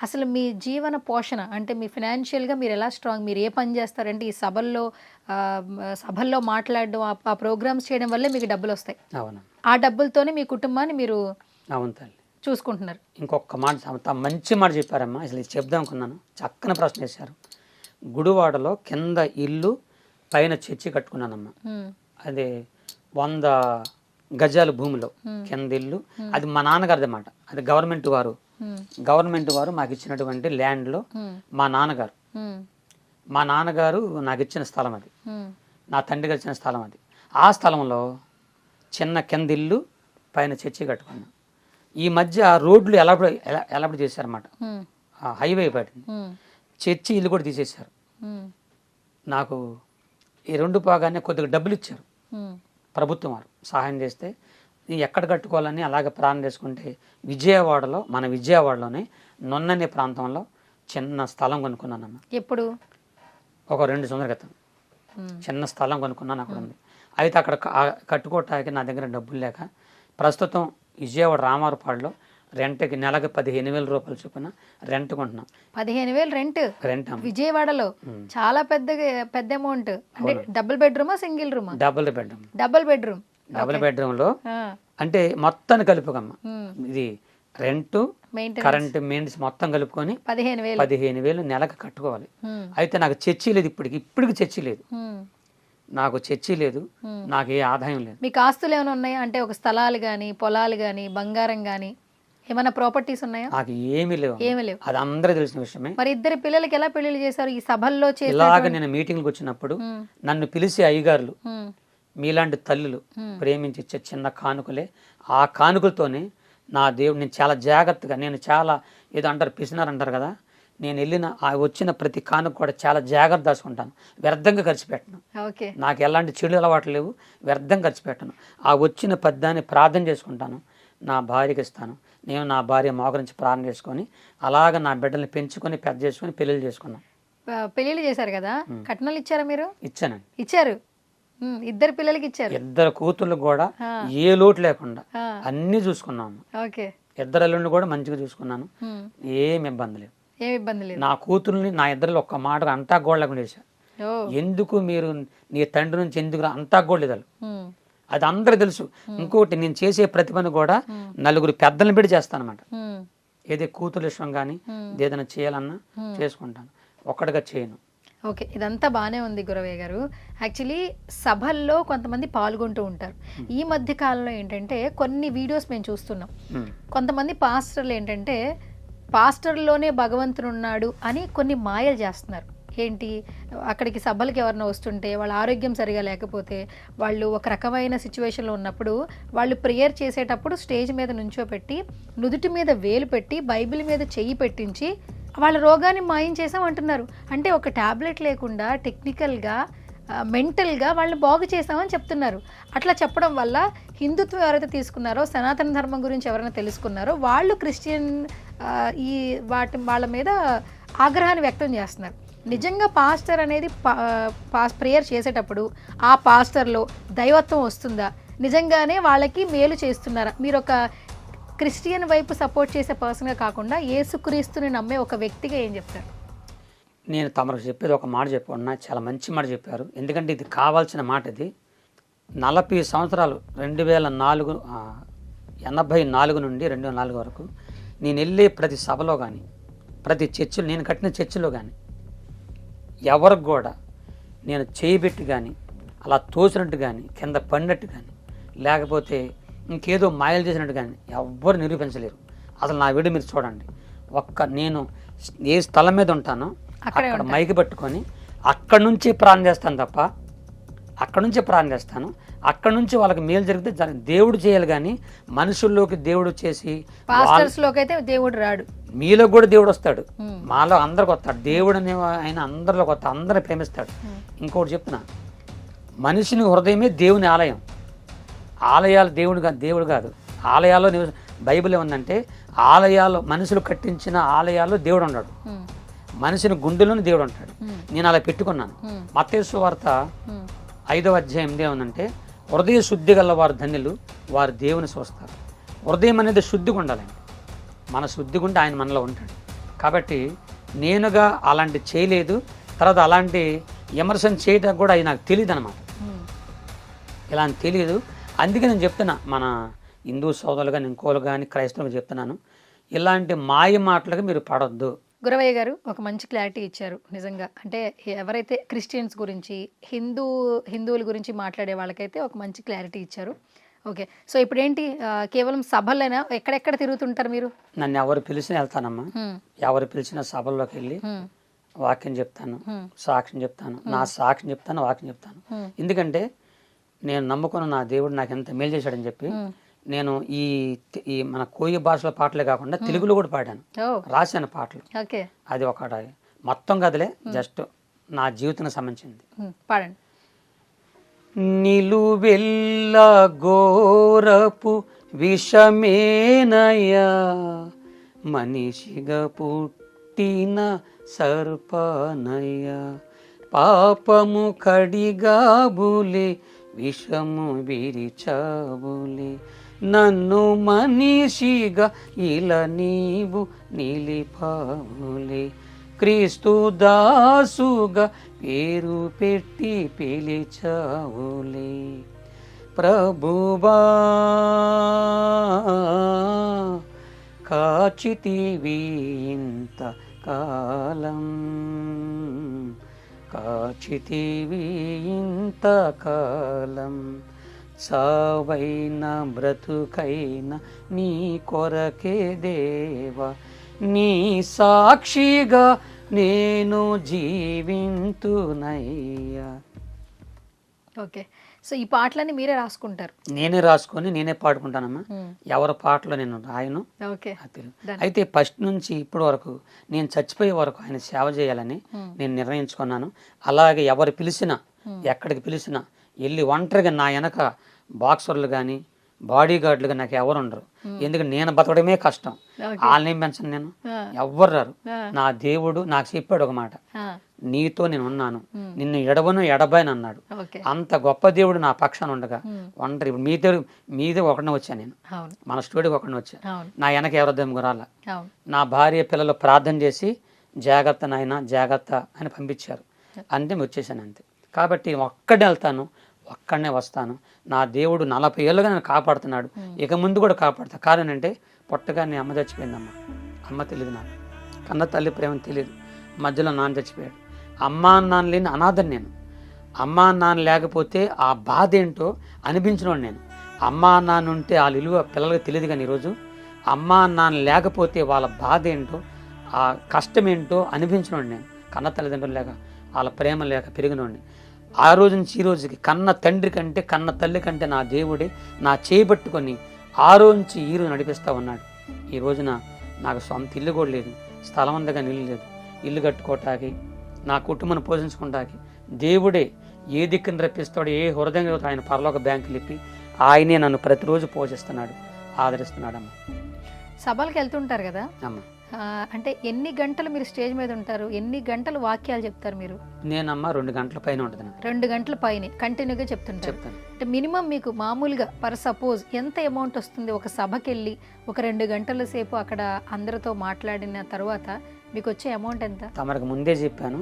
అసలు మీ జీవన పోషణ అంటే మీ ఫినాన్షియల్గా మీరు ఎలా స్ట్రాంగ్, మీరు ఏ పని చేస్తారంటే ఈ సభల్లో మాట్లాడడం ఆ ప్రోగ్రామ్స్ చేయడం వల్లే మీకు డబ్బులు వస్తాయి. ఆ డబ్బులతోనే మీ కుటుంబాన్ని మీరు చూసుకుంటున్నారు. ఇంకొక మాట మంచి మాట చెప్పారమ్మా, అసలు ఇది చెప్దాం అనుకున్నాను, చక్కని ప్రశ్న వేశారు. గుడివాడలో కింద ఇల్లు పైన చర్చి కట్టుకున్నానమ్మా, అదే 100 గజాల భూమిలో కింద ఇల్లు, అది మా నాన్నగారిది అన్నమాట. అది గవర్నమెంట్ వారు మాకు ఇచ్చినటువంటి ల్యాండ్లో మా నాన్నగారు నాకు ఇచ్చిన స్థలం అది. నా తండ్రి కలిసిన స్థలం అది. ఆ స్థలంలో చిన్న కింద ఇల్లు పైన చర్చి కట్టుకున్నాను. ఈ మధ్య రోడ్లు ఎలాబడి చేశారన్నమాట. హైవే పడింది, చర్చి ఇల్లు కూడా తీసేశారు. నాకు ఈ 2 పోగానే కొద్దిగా డబ్బులు ఇచ్చారు ప్రభుత్వం వారు, సహాయం చేస్తే నీ ఎక్కడ కట్టుకోవాలని అలాగే ప్రాణం చేసుకుంటే మన విజయవాడలోనే నొన్ననే ప్రాంతంలో చిన్న స్థలం కొనుక్కున్నానమ్మా. ఎప్పుడు? ఒక 2 సంవత్సరాల క్రితం చిన్న స్థలం కొనుక్కున్నాను, అక్కడ ఉంది. అయితే అక్కడ కట్టుకోవటానికి నా దగ్గర డబ్బులు లేక ప్రస్తుతం విజయవాడ రామారపాడులో రెంట్కి నెలకి 15,000 రూపాయలు చొప్పున రెంట్ కొంటున్నాం. 15,000 రెంట్ విజయవాడలో? చాలా పెద్ద అమౌంట్. అంటే డబుల్ బెడ్రూమా సింగిల్ రూమా? Double bedroom. డబుల్ బెడ్రూమ్ లో అంటే మొత్తాన్ని కలుపుకమ్మా, ఇది రెంట్ కరెంట్ మెయింటెనెన్స్ మొత్తం కలుపుకొని 15,000 నెలకు కట్టుకోవాలి. అయితే నాకు చర్చి లేదు, ఇప్పటికి చర్చి లేదు, నాకు చర్చి లేదు, నాకు ఏ ఆదాయం లేదు. మీకు ఆస్తులు ఏమైనా ఉన్నాయా? అంటే ఒక స్థలాలు కానీ పొలాలు కానీ బంగారం కానీ ఏమైనా ప్రాపర్టీస్ ఉన్నాయా? నాకు ఏమీ లేవు. అది అందరూ తెలిసిన విషయమే. మరి 2 పిల్లలకి ఎలా పెళ్లిళ్ళు చేశారు? ఈ సభల్లో ఇలాగ నేను మీటింగ్లకు వచ్చినప్పుడు నన్ను పిలిచి అయ్యగారులు, మీలాంటి తల్లులు ప్రేమించి ఇచ్చే చిన్న కానుకలే, ఆ కానుకలతోనే నా దేవుడు నేను చాలా జాగ్రత్తగా, నేను చాలా ఏదో అంటారు పిసినారు అంటారు కదా, నేను వెళ్ళిన వచ్చిన ప్రతి కానుక కూడా చాలా జాగ్రత్త దాచుకుంటాను, వ్యర్థంగా ఖర్చు పెట్టను. నాకు ఎలాంటి చెడు అలవాట్లు లేవు, వ్యర్థంగా ఖర్చు పెట్టను. ఆ వచ్చిన పద్దాన్ని ప్రార్థన చేసుకుంటాను, నా భార్యకి ఇస్తాను. నేను నా భార్య మోకరించి ప్రార్థన చేసుకొని అలాగ నా బిడ్డల్ని పెంచుకొని పెద్ద చేసుకొని పెళ్ళిళ్ళు చేసుకున్నాను. పెళ్ళిళ్ళు చేశారు కదా, కట్నాలు ఇచ్చారా మీరు? ఇచ్చానండి. ఇచ్చారు. 2 పిల్లలకి ఇచ్చారు. 2 కూతుళ్ళు కూడా ఏ లోటు లేకుండా అన్ని చూసుకున్నాను. 2 అల్లుడిని కూడా మంచిగా చూసుకున్నాను, ఏమి ఇబ్బంది లేదు. నా కూతుర్ని నా ఇద్దరు ఒక్క మాట అంతా గోడలకు వేశారు. ఎందుకు మీరు నీ తండ్రి నుంచి ఎందుకు అంతా గోడలేదు, అది అందరూ తెలుసు. ఇంకోటి నేను చేసే ప్రతి పని కూడా 4 పెద్దలను పెట్టి చేస్తానమాట. ఏదే కూతురు విషయం కానీ ఏదైనా చేయాలన్నా చేసుకుంటాను, ఒక్కడిగా చేయను. ఓకే, ఇదంతా బాగానే ఉంది గురవయ్య గారు. యాక్చువల్లీ సభల్లో కొంతమంది పాల్గొంటూ ఉంటారు. ఈ మధ్య కాలంలో ఏంటంటే కొన్ని వీడియోస్ మేము చూస్తున్నాం, కొంతమంది పాస్టర్లు ఏంటంటే పాస్టర్లోనే భగవంతుడు ఉన్నాడు అని కొన్ని మాయలు చేస్తున్నారు. ఏంటి, అక్కడికి సభలకి ఎవరైనా వస్తుంటే వాళ్ళ ఆరోగ్యం సరిగా లేకపోతే వాళ్ళు ఒక రకమైన సిచ్యువేషన్లో ఉన్నప్పుడు వాళ్ళు ప్రేయర్ చేసేటప్పుడు స్టేజ్ మీద నుంచోపెట్టి నుదుటి మీద వేలు పెట్టి బైబిల్ మీద చెయ్యి పెట్టించి వాళ్ళ రోగాన్ని మాయం చేసామంటున్నారు. అంటే ఒక ట్యాబ్లెట్ లేకుండా టెక్నికల్గా మెంటల్గా వాళ్ళని బాగు చేసామని చెప్తున్నారు. అట్లా చెప్పడం వల్ల హిందుత్వం ఎవరైతే తీసుకున్నారో, సనాతన ధర్మం గురించి ఎవరైనా తెలుసుకున్నారో వాళ్ళు క్రిస్టియన్ వాళ్ళ మీద ఆగ్రహాన్ని వ్యక్తం చేస్తున్నారు. నిజంగా పాస్టర్ అనేది ప్రేయర్ చేసేటప్పుడు ఆ పాస్టర్లో దైవత్వం వస్తుందా? నిజంగానే వాళ్ళకి మేలు చేస్తున్నారా? మీరు ఒక క్రిస్టియన్ వైపు సపోర్ట్ చేసే పర్సన్గా కాకుండా యేసుక్రీస్తుని నమ్మే ఒక వ్యక్తిగా ఏం చెప్తారు? నేను తమకు చెప్పేది ఒక మాట చెప్పుకున్నా, చాలా మంచి మాట చెప్పారు. ఎందుకంటే ఇది కావాల్సిన మాట. ఇది 40 సంవత్సరాలు 1984 నుండి 2004 వరకు నేను వెళ్ళే ప్రతి సభలో కానీ ప్రతి చర్చిలో, నేను కట్టిన చర్చిలో కానీ ఎవరికి కూడా నేను చేయబెట్టి కానీ అలా తోసినట్టు కానీ కింద పడినట్టు కానీ లేకపోతే ఇంకేదో మాయలు చేసినట్టు కానీ ఎవ్వరు నిరూపించలేరు. అసలు నా వీడియో మీరు చూడండి, నేను ఏ స్థలం మీద ఉంటానో అక్కడ మైకి పట్టుకొని అక్కడి నుంచి ప్రార్థన చేస్తాను తప్ప, అక్కడ నుంచి వాళ్ళకి మేలు జరిగితే దేవుడు చేయాలి కానీ మనుషుల్లోకి దేవుడు వచ్చేసి అయితే దేవుడు రాడు. మీలో కూడా దేవుడు వస్తాడు, మాలో అందరికి వస్తాడు. దేవుడు అనే ఆయన అందరిలోకి వస్తాడు, అందరిని ప్రేమిస్తాడు. ఇంకోటి చెప్తున్నా, మనిషిని హృదయమే దేవుని ఆలయం. ఆలయాలు దేవుడు కాదు, ఆలయాల్లో బైబిల్ ఏముందంటే ఆలయాలు మనుషులు కట్టించిన ఆలయాల్లో దేవుడు ఉన్నాడు, మనిషిని గుండెలోని దేవుడు ఉంటాడు. నేను అలా పెట్టుకున్నాను. మత్తయి సువార్త 5వ అధ్యాయం ఏముందంటే హృదయ శుద్ధి గల వారు ధన్యులు, వారు దేవుని చూస్తారు. హృదయం అనేది శుద్ధిగా ఉండాలండి, మన శుద్ధిగా ఉంటే ఆయన మనలో ఉంటాడు. కాబట్టి నేనుగా అలాంటి చేయలేదు, తర్వాత అలాంటి విమర్శన చేయడం కూడా అది నాకు తెలియదు అనమాట, ఇలా తెలియదు. అందుకే నేను చెప్తున్నా, మన హిందూ సోదరులు కానీ ఇంకోలు కానీ క్రైస్తవులు చెప్తున్నాను, ఇలాంటి మాయ మాటలకు మీరు పడొద్దు. గురవయ్య గారు ఒక మంచి క్లారిటీ ఇచ్చారు నిజంగా. అంటే ఎవరైతే క్రిస్టియన్స్ గురించి హిందువుల గురించి మాట్లాడే వాళ్ళకైతే ఒక మంచి క్లారిటీ ఇచ్చారు. ఓకే, సో ఇప్పుడు ఏంటి, కేవలం సభలైనా ఎక్కడెక్కడ తిరుగుతుంటారు మీరు? నన్ను ఎవరు పిలిచినా వెళ్తానమ్మా, ఎవరు పిలిచిన సభల్లోకి వెళ్ళి వాక్యం చెప్తాను, సాక్ష్యం చెప్తాను, నా సాక్ష్యం చెప్తాను, వాక్యం చెప్తాను. ఎందుకంటే నేను నమ్ముకున్న నా దేవుడు నాకు ఎంత మేలు చేశాడని చెప్పి నేను ఈ మన కోయి భాషలో పాటలే కాకుండా తెలుగులో కూడా పాడాను, రాశాను పాటలు. అది ఒకటి మొత్తం కదలే, జస్ట్ నా జీవితానికి సంబంధించింది. పాడండి. నిలువెల్ల ఘోరపు విషమేనయ్యా, మనిషిగా పుట్టిన సర్పనయ్యా, పాపము కడిగాబులే విషము విరిచాబులే, నన్ను మనిషిగా ఇలా నీవు నిలిపావులే, క్రీస్తు దాసుగా పేరు పెట్టి పిలిచావులే, ప్రభువా కాచితివి ఇంత కాలం, కాచితివి ఇంత కాలం, చావైన బ్రతుకైన నీ కొరకే దేవా, నీ సాక్షిగా నేను జీవింతునయ్యా. ఓకే, సో ఈ పాటలన్నీ మీరే రాసుకుంటారు? నేనే రాసుకొని నేనే పాడుకుంటానమ్మా. ఎవరి పాటలో నేను రాయను. అయితే ఫస్ట్ నుంచి ఇప్పటి వరకు నేను చచ్చిపోయే వరకు ఆయన సేవ చేయాలని నేను నిర్ణయించుకున్నాను. అలాగే ఎవరు పిలిచినా, ఎక్కడికి పిలిచినా వెళ్ళి ఒంటరిగా నా వెనక బాక్సర్లు కానీ బాడీ గార్డులుగా నాకు ఎవరు ఉండరు. ఎందుకంటే నేను బతకడమే కష్టం, వాళ్ళనేం పెంచను, నేను ఎవ్వరు రారు. నా దేవుడు నాకు చెప్పాడు ఒక మాట, నీతో నేను ఉన్నాను, నిన్ను ఎడవను ఎడబాయను అన్నాడు. అంత గొప్ప దేవుడు నా పక్షాన ఉండగా ఒంటరి. ఇప్పుడు మీదే ఒకటినే వచ్చాను నేను, మన స్టూడియోకి ఒకటినే వచ్చాను. నా వెనక ఎవరొద్దాం గురాల. నా భార్య పిల్లలు ప్రార్థన చేసి జాగ్రత్త నాయన జాగ్రత్త అని పంపించారు, అంతే వచ్చేసాను అంతే. కాబట్టి ఒక్కడే వెళ్తాను, ఒక్కడనే వస్తాను. నా దేవుడు 40 ఏళ్ళుగా నన్ను కాపాడుతున్నాడు, ఇక ముందు కూడా కాపాడుతా. కారణం అంటే పుట్టగానే అమ్మ చచ్చిపోయిందమ్మ, అమ్మ తెలియదు నాకు, కన్న తల్లి ప్రేమ తెలియదు. మధ్యలో నాన్న చచ్చిపోయాడు, అమ్మ నాన్న లేని అనాథని నేను. అమ్మ నాన్న లేకపోతే ఆ బాధ ఏంటో అనిపించినోడు నేను. అమ్మ నాన్న ఉంటే వాళ్ళ విలువ పిల్లలకి తెలియదు, కానీ ఈరోజు అమ్మ నాన్న లేకపోతే వాళ్ళ బాధ ఏంటో ఆ కష్టం ఏంటో అనిపించినోడు నేను. కన్న తల్లిదండ్రులు లేక వాళ్ళ ప్రేమ లేక పెరిగినోడిని. ఆ రోజు నుంచి ఈ రోజుకి కన్న తండ్రి కంటే కన్న తల్లి కంటే నా దేవుడే నా చేయబట్టుకొని ఆ రోజు నుంచి ఈ రోజు నడిపిస్తూ ఉన్నాడు. ఈ రోజున నాకు సొంత ఇల్లు కూడా లేదు, స్థలం ఉందగా ఇల్లు లేదు. ఇల్లు కట్టుకోవటానికి, నా కుటుంబాన్ని పోషించుకోవటానికి దేవుడే ఏ దిక్కుని రప్పిస్తాడో, ఏ హృదయంగా ఆయన పరలోక బ్యాంకులు ఇప్పి ఆయనే నన్ను ప్రతిరోజు పోషిస్తున్నాడు, ఆదరిస్తున్నాడమ్మ. సభలకు వెళ్తుంటారు కదా అమ్మ, అంటే ఎన్ని గంటలు మీరు స్టేజ్ మీద ఉంటారు? ఎన్ని గంటలు వాక్యాలు చెప్తారు మీరు? నేనమ్మా 2 గంటల పైన ఉంటుంది. 2 గంటల పైన కంటిన్యూగా చెప్తుంటారు. అంటే మినిమం మీకు మామూలుగా పర్ సపోజ్ ఎంత అమౌంట్ వస్తుంది? ఒక సభకి వెళ్ళి ఒక 2 గంటల సేపు అక్కడ అందరితో మాట్లాడిన తర్వాత మీకు వచ్చే అమౌంట్ ఎంత? తమరికి ముందే చెప్పాను,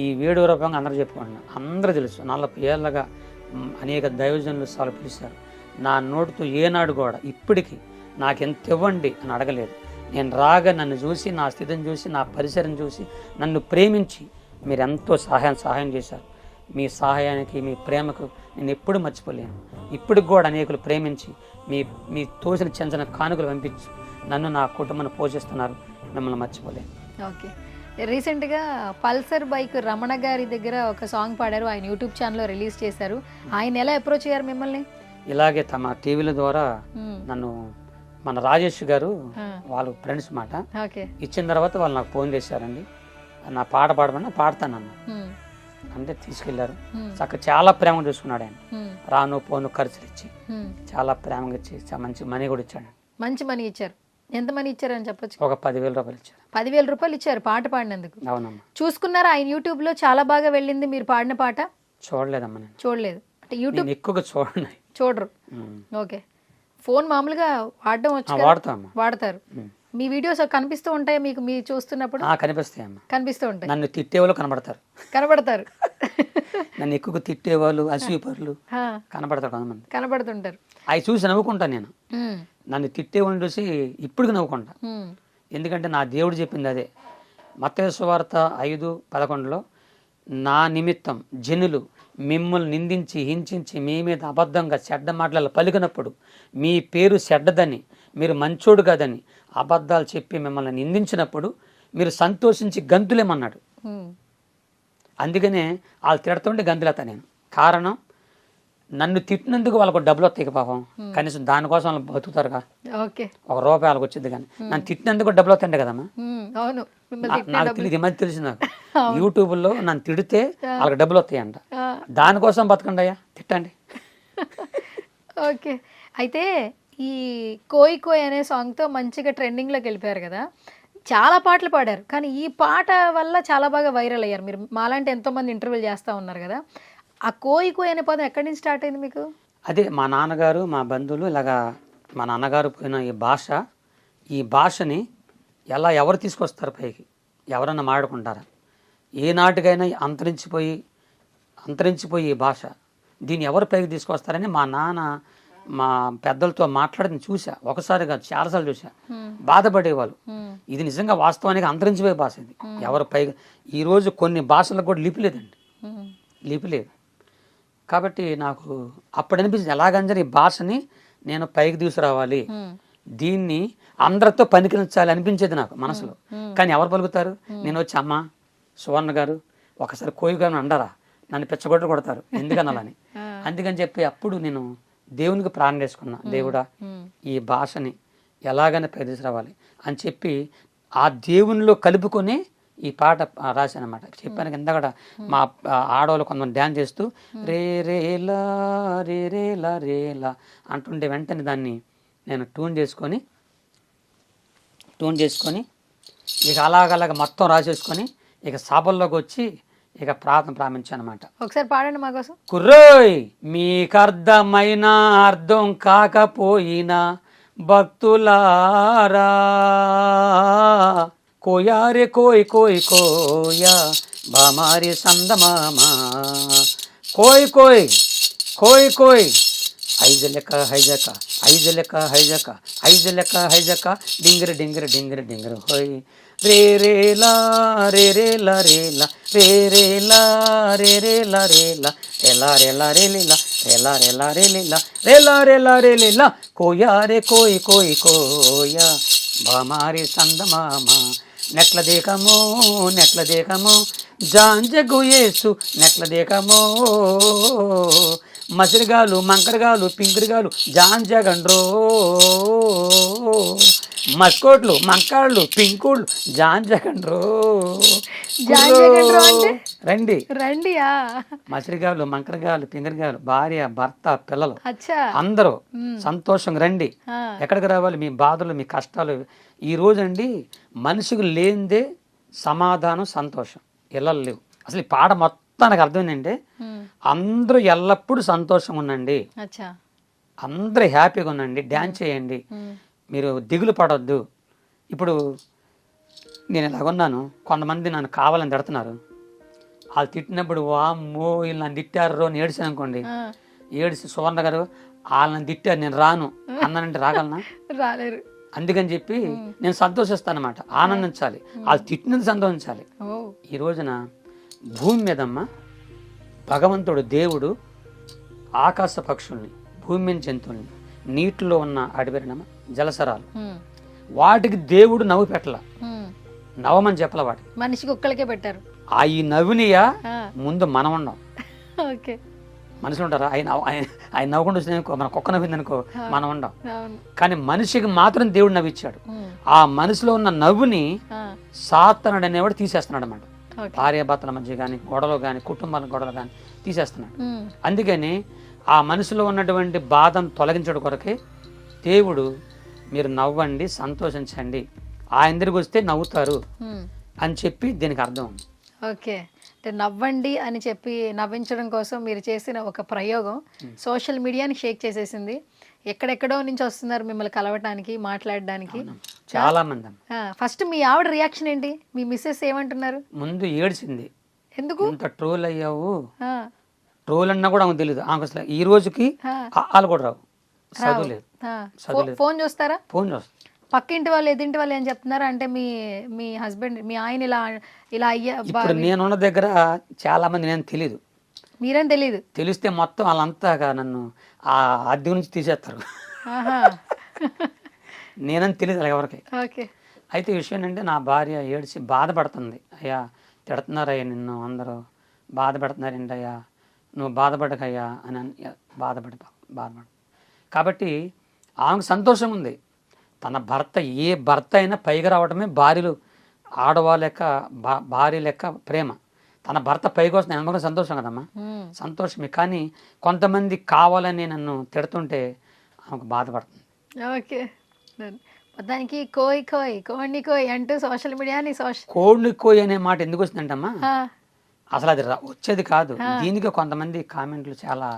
ఈ వీడియో రూపంగా అందరూ చెప్పుకుంటున్నాను. అందరూ తెలుసు, 40 ఏళ్ళగా అనేక దైవజనులు సార్లు పిలిచారు. నా నోటితో ఏనాడు కూడా ఇప్పటికీ నాకెంత ఇవ్వండి అని అడగలేదు. నేను రాగా నన్ను చూసి, నా స్థితిని చూసి, నా పరిసరం చూసి, నన్ను ప్రేమించి మీరు ఎంతో సహాయం చేశారు. మీ సహాయానికి, మీ ప్రేమకు నేను ఎప్పుడు మర్చిపోలేను. ఇప్పటికి కూడా అనేకులు ప్రేమించి మీ తోసిన చెంచిన కానుకలు పంపించి నన్ను, నా కుటుంబాన్ని పోషిస్తున్నారు. మిమ్మల్ని మర్చిపోలేను. ఓకే, రీసెంట్గా పల్సర్ బైక్ రమణ గారి దగ్గర ఒక సాంగ్ పాడారు, ఆయన యూట్యూబ్ ఛానల్లో రిలీజ్ చేశారు. ఆయన ఎలా అప్రోచ్ అయ్యారు మిమ్మల్ని? ఇలాగే తమ టీవీల ద్వారా నన్ను, మన రాజేష్ గారు వాళ్ళు ఫ్రెండ్స్ మాట ఇచ్చిన తర్వాత వాళ్ళు నాకు ఫోన్ చేశారండి, నా పాట పాడమన్నా పాడతానన్న అంటే తీసుకెళ్లారు. చక్కగా చాలా ప్రేమగా చూసుకున్నాడు ఆయన. రాను పోను ఖర్చులు ఇచ్చి చాలా ప్రేమగా ఇచ్చి మంచి మనీ కూడా ఇచ్చాడు. మంచి మనీ ఇచ్చారు. ఎంత మనీ ఇచ్చారని చెప్పొచ్చు? ఒక 10,000 రూపాయలు ఇచ్చారు. 10,000 రూపాయలు ఇచ్చారు పాట పాడినందుకు? అవునమ్మా. చూసుకున్నారా ఆయన యూట్యూబ్ లో చాలా బాగా వెళ్ళింది మీరు పాడిన పాట? చూడలేదమ్మా, నేను చూడలేదు. అంటే యూట్యూబ్ ఎక్కువగా చూడరు. ఓకే, ఫోన్ మామూలుగా వాడడం వచ్చి వాడతారు. మీ వీడియోస్ కనిపిస్తూ ఉంటాయి మీకు, మీరు చూస్తున్నప్పుడు? కనిపిస్తాయమ్మా, కనిపిస్తూ ఉంటాయి. నన్ను తిట్టేవాళ్ళు కనబడతారు. నన్ను ఎక్కువ తిట్టేవాళ్ళు, అసూయపరులు కనబడతారు, కొంతమంది కనబడుతుంటారు. అవి చూసి నవ్వుకుంటాను నేను. నన్ను తిట్టేవాళ్ళని చూసి ఇప్పటికి నవ్వుకుంటా. ఎందుకంటే నా దేవుడు చెప్పింది అదే. మత్తయి సువార్త 5:11లో నా నిమిత్తం జనులు మిమ్మల్ని నిందించి హింసించి మీ మీద అబద్ధంగా చెడ్డ మాటలు పలికినప్పుడు మీ పేరు చెడ్డదని, మీరు మంచోడు కాదని అబద్ధాలు చెప్పి మిమ్మల్ని నిందించినప్పుడు మీరు సంతోషించి గంతులేమన్నాడు. అందుకనే వాళ్ళు తిడుతుంటే గంతులేస్తా నేను. కారణం, నన్ను తిట్టినందుకు వాళ్ళకు డబ్బులు వస్తాయి పాపం, కనీసం దానికోసం వాళ్ళు బతుకుతారుగా. ఓకే, ₹1 వాళ్ళకి వచ్చింది, కానీ నన్ను తిట్టినందుకు డబ్బులు వస్తాయంటే కదమ్మా. అవును, నాకు తెలియదు, ఈ మధ్య తెలిసింది నాకు. యూట్యూబ్లో నన్ను తిడితే వాళ్ళకి డబ్బులు వస్తాయంట. దానికోసం బతకండి అయ్యా, తిట్టండి. ఓకే, అయితే ఈ కోయ్ కోయ్ అనే సాంగ్తో మంచిగా ట్రెండింగ్లోకి వెళ్ళిపోయారు కదా. చాలా పాటలు పాడారు, కానీ ఈ పాట వల్ల చాలా బాగా వైరల్ అయ్యారు. మీరు మాలాంటి ఎంతోమంది ఇంటర్వ్యూలు చేస్తూ ఉన్నారు కదా. ఆ కోయ్ కోయ్ అనే పదం ఎక్కడి నుంచి స్టార్ట్ అయింది మీకు? అదే మా నాన్నగారు, మా బంధువులు ఇలాగా, మా నాన్నగారు పోయిన ఈ భాషని ఎలా ఎవరు తీసుకొస్తారు పైకి, ఎవరన్నా మాట్లాడుకుంటారా? ఏనాటికైనా అంతరించిపోయి ఈ భాష, దీన్ని ఎవరు పైకి తీసుకొస్తారని మా నాన్న మా పెద్దలతో మాట్లాడి చూసా. ఒకసారి కాదు, చాలాసార్లు చూసా. బాధపడేవాళ్ళు. ఇది నిజంగా వాస్తవానికి అంతరించిపోయే భాష ఇది. ఎవరు పైగా ఈరోజు కొన్ని భాషలకు కూడా లిపి లేదండి, లిపి లేదు. కాబట్టి నాకు అప్పుడు అనిపించింది, ఎలాగంటే ఈ భాషని నేను పైకి తీసుకురావాలి, దీన్ని అందరితో పనికించాలి అనిపించేది నాకు మనసులో. కానీ ఎవరు పలుకుతారు? నేను వచ్చి, అమ్మ సువర్ణ గారు ఒకసారి కోయి గారు అంటారా, నన్ను పిచ్చగొట్టు కొడతారు, ఎందుకనాలని. అందుకని చెప్పి అప్పుడు నేను దేవునికి ప్రార్థన చేసుకున్నా, దేవుడా ఈ భాషని ఎలాగైనా పైకి తీసుకురావాలి అని చెప్పి ఆ దేవునిలో కలుపుకొని ఈ పాట రాశాను అనమాట. చెప్పాను కింద కూడా మా ఆడవాళ్ళు కొంతమంది డ్యాన్స్ చేస్తూ రే రేలా రే రేలా రేలా అంటుండే వెంటనే దాన్ని నేను ట్యూన్ చేసుకొని ఇక అలాగ మొత్తం రాసేసుకొని ఇక సభల్లోకి వచ్చి ఇక ప్రార్థన ప్రారంభించాను అనమాట. ఒకసారి పాడండి మా కోసం. కుర్రోయ్ మీకు అర్థమైన అర్థం కాకపోయినా భక్తులారా, కోయారే కోయ్ కోయ్ కోయా బామారి సందమామా, కోయ్ కోయ్ కోయ్ కోయ్ ఐజలక హైజక ఐజలక హైజక ఐజలక హైజక డింగర డింగర డింగర డింగర హోయ్ రే రేలా రే రేలా రేలా రే రేలా రే రేలా రేలా రేలా రేలా రే లీలా రేలా రేలా రే లీలా రేలా రేలా రే లీలా కోయా రే కోయ్ కోయ్ కోయా బామారి సందమామా, నెట్ల దేకమో జాంజగు యేసు నెట్ల దేకమో, మసిరిగాలు మంకరగాలు పింకురిగాలు జాంజగండ్రో, మస్కోట్లు మంకాళ్ళు పింకుళ్ళు జాంజగండ్రో. రండి రండియా, మసిరిగాలు మంకరగాలు పింకరగాలు భార్య భర్త పిల్లలు అందరూ సంతోషంగా రండి. ఎక్కడికి రావాలి? మీ బాధలు మీ కష్టాలు. ఈ రోజండి మనిషికి లేనిదే సమాధానం సంతోషం ఇళ్ళలు లేవు. అసలు ఈ పాట మొత్తానికి అర్థమైందంటే అందరూ ఎల్లప్పుడూ సంతోషంగా ఉండండి, అందరూ హ్యాపీగా ఉండండి, డ్యాన్స్ చేయండి, మీరు దిగులు పడొద్దు. ఇప్పుడు నేను ఇలాగున్నాను, కొంతమంది నన్ను కావాలని తిడుతున్నారు. వాళ్ళు తిట్టినప్పుడు వామ్మో వీళ్ళు నన్ను తిట్టారు అని ఏడిసాను అనుకోండి, ఏడిసి సువర్ణ గారు వాళ్ళని తిట్టారు నేను రాను అన్నానంటే రాగలనా? రాలేరు. అందుకని చెప్పి నేను సంతోషిస్తానమాట, ఆనందించాలి, వాళ్ళు తిట్టినది సంతోషించాలి. ఈ రోజున భూమి మీదమ్మ భగవంతుడు దేవుడు ఆకాశ పక్షుల్ని, భూమి మీద జంతువుల్ని, నీటిలో ఉన్న అడవినమ్మ జలసరాలు, వాటికి దేవుడు నవ్వు పెట్టల, నవ్వమని చెప్పల, వాటికి మనిషికి ఒక్కడికే పెట్టారు. ఈ నవ్వునియా ముందు మనం ఉండం. మనుషులు ఉంటారా? ఆయన నవ్వుకుంటూ వచ్చిందనుకో, మన కుక్క నవ్విందనుకో మనం ఉండం. కానీ మనిషికి మాత్రం దేవుడు నవ్విచ్చాడు. ఆ మనసులో ఉన్న నవ్వుని సాతానుడు అనేవాడు తీసేస్తున్నాడు అన్నమాట. భార్యాభర్తల మధ్య కానీ గొడవలు కానీ కుటుంబాల గొడవలు కానీ తీసేస్తున్నాడు. అందుకని ఆ మనసులో ఉన్నటువంటి బాధను తొలగించడం కొరకే దేవుడు మీరు నవ్వండి, సంతోషించండి, ఆయన దగ్గరికి వస్తే నవ్వుతారు అని చెప్పి దీనికి అర్థం. ఓకే, అంటే నవ్వండి అని చెప్పి నవ్వించడం కోసం మీరు చేసిన ఒక ప్రయోగం సోషల్ మీడియాని షేక్ చేసేసింది. ఎక్కడెక్కడో నుంచి వస్తున్నారు మిమ్మల్ని కలవటానికి, మాట్లాడడానికి చాలా మంది. ఫస్ట్ మీ ఆవిడ రియాక్షన్ ఏంటి? మీ మిస్సెస్ ఏమంటున్నారు? ముందు ఏడ్చింది, ఎందుకు ఇంత ట్రోల్ అయ్యావు, ట్రోల్ అన్నా కూడా ఆమెకు తెలియదు. ఆమెకు అసలు ఈ రోజుకి వాళ్ళు కూడా రావు, చదువులేదు. ఫోన్ చూస్తారా? ఫోన్ చూస్తా. పక్కింటి వాళ్ళు ఎదింటి వాళ్ళు ఏం చెప్తున్నారు అంటే మీ హస్బెండ్ మీ ఆయన ఇలా అయ్యా. ఇప్పుడు నేనున్న దగ్గర చాలా మంది నేను తెలియదు, మీరేం తెలియదు. తెలిస్తే మొత్తం వాళ్ళంతా నన్ను ఆ అద్దె నుంచి తీసేస్తారు. నేనని తెలియదు ఎవరికి. ఓకే, అయితే ఈ విషయం అంటే నా భార్య ఏడ్చి బాధపడుతుంది, అయ్యా తిడుతున్నారయ్యా నిన్ను అందరూ, బాధ పెడుతున్నారండి అయ్యా, నువ్వు బాధపడకయ్యా అని బాధపడ. కాబట్టి ఆమెకు సంతోషం ఉంది. తన భర్త ఏ భర్త అయినా పైగా రావడమే భార్యలు, ఆడవాళ్ళ లెక్క భార్య లెక్క ప్రేమ. తన భర్త పైకి వస్తుంది నమ్మకం సంతోషం కదమ్మా, సంతోషమే. కానీ కొంతమంది కావాలని నన్ను తిడుతుంటే ఆమెకు బాధపడుతుంది. ఓకే, మొత్తానికి కోయి కోయి కోడిని కోయి అంటూ సోషల్ మీడియాని కోడిని కోయి అనే మాట ఎందుకు వస్తుందంటమ్మా, అసలు అది వచ్చేది కాదు. దీనికి కొంతమంది కామెంట్లు చాలా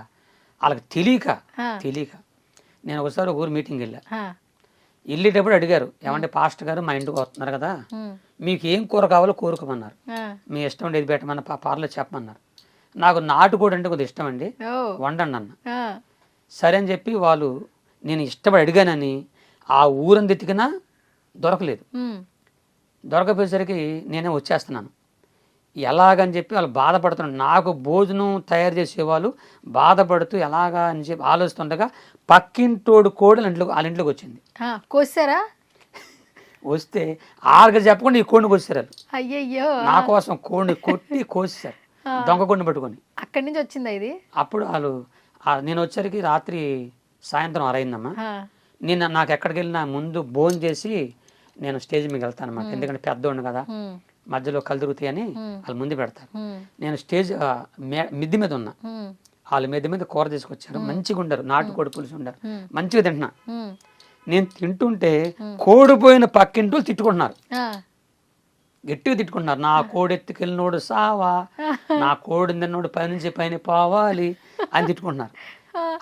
వాళ్ళకి తెలియక. నేను ఒకసారి ఊరు మీటింగ్ వెళ్ళేటప్పుడు అడిగారు, ఏమంటే పాస్టర్ గారు మా ఇంటికి వస్తున్నారు కదా, మీకు ఏం కూర కావాలో కోరుకోమన్నారు, మీ ఇష్టం ఏది పెట్టమన్న పార్లో చెప్పమన్నారు. నాకు నాటుకోడి అంటే కొద్దిగా ఇష్టం అండి, వండండి అన్న. సరే అని చెప్పి వాళ్ళు, నేను ఇష్టపడి అడిగానని ఆ ఊరంతా ఎతికినా దొరకలేదు. దొరకపోయేసరికి నేనే వచ్చేస్తున్నాను. ఎలాగని చెప్పి వాళ్ళు బాధపడుతున్నారు. నాకు భోజనం తయారు చేసేవాళ్ళు బాధపడుతూ ఎలాగా అని చెప్పి ఆలోచిస్తుండగా పక్కింటోడు కోడలు వాళ్ళ ఇంట్లోకి వచ్చింది. కోసారా? వస్తే ఆరుగా చెప్పకుండా ఈ కోడిని కోసారు. అయ్యయ్యో, నా కోసం కోడిని కొట్టి కోసేశారు, దొంగ కోడిని పట్టుకొని. అక్కడి నుంచి వచ్చిందా ఇది? అప్పుడు వాళ్ళు, నేను వచ్చరికి రాత్రి సాయంత్రం 6 అయిందమ్మా. నాకు ఎక్కడికి వెళ్ళినా ముందు భోజనం చేసి నేను స్టేజ్ మీద వెళ్తాను అన్నమాట. ఎందుకంటే పెద్దోడిని కదా, మధ్యలో కళ్ళు తిరుగుతాయని వాళ్ళు ముందు పెడతారు. నేను స్టేజ్ మిద్ది మీద ఉన్నా, వాళ్ళు మిద్ది మీద కూర తీసుకొచ్చారు, మంచిగా ఉండరు, నాటుకోడి పులుసు ఉండరు, మంచిగా తింటున్నా. నేను తింటుంటే కోడిపోయిన పక్కింటూ తిట్టుకుంటున్నారు, గట్టిగా తిట్టుకుంటున్నారు. నా కోడి ఎత్తుకెళ్ళినోడు సావా, నా కోడి తిన్నోడు పైనుంచి పైన పోవాలి అని తిట్టుకుంటున్నారు.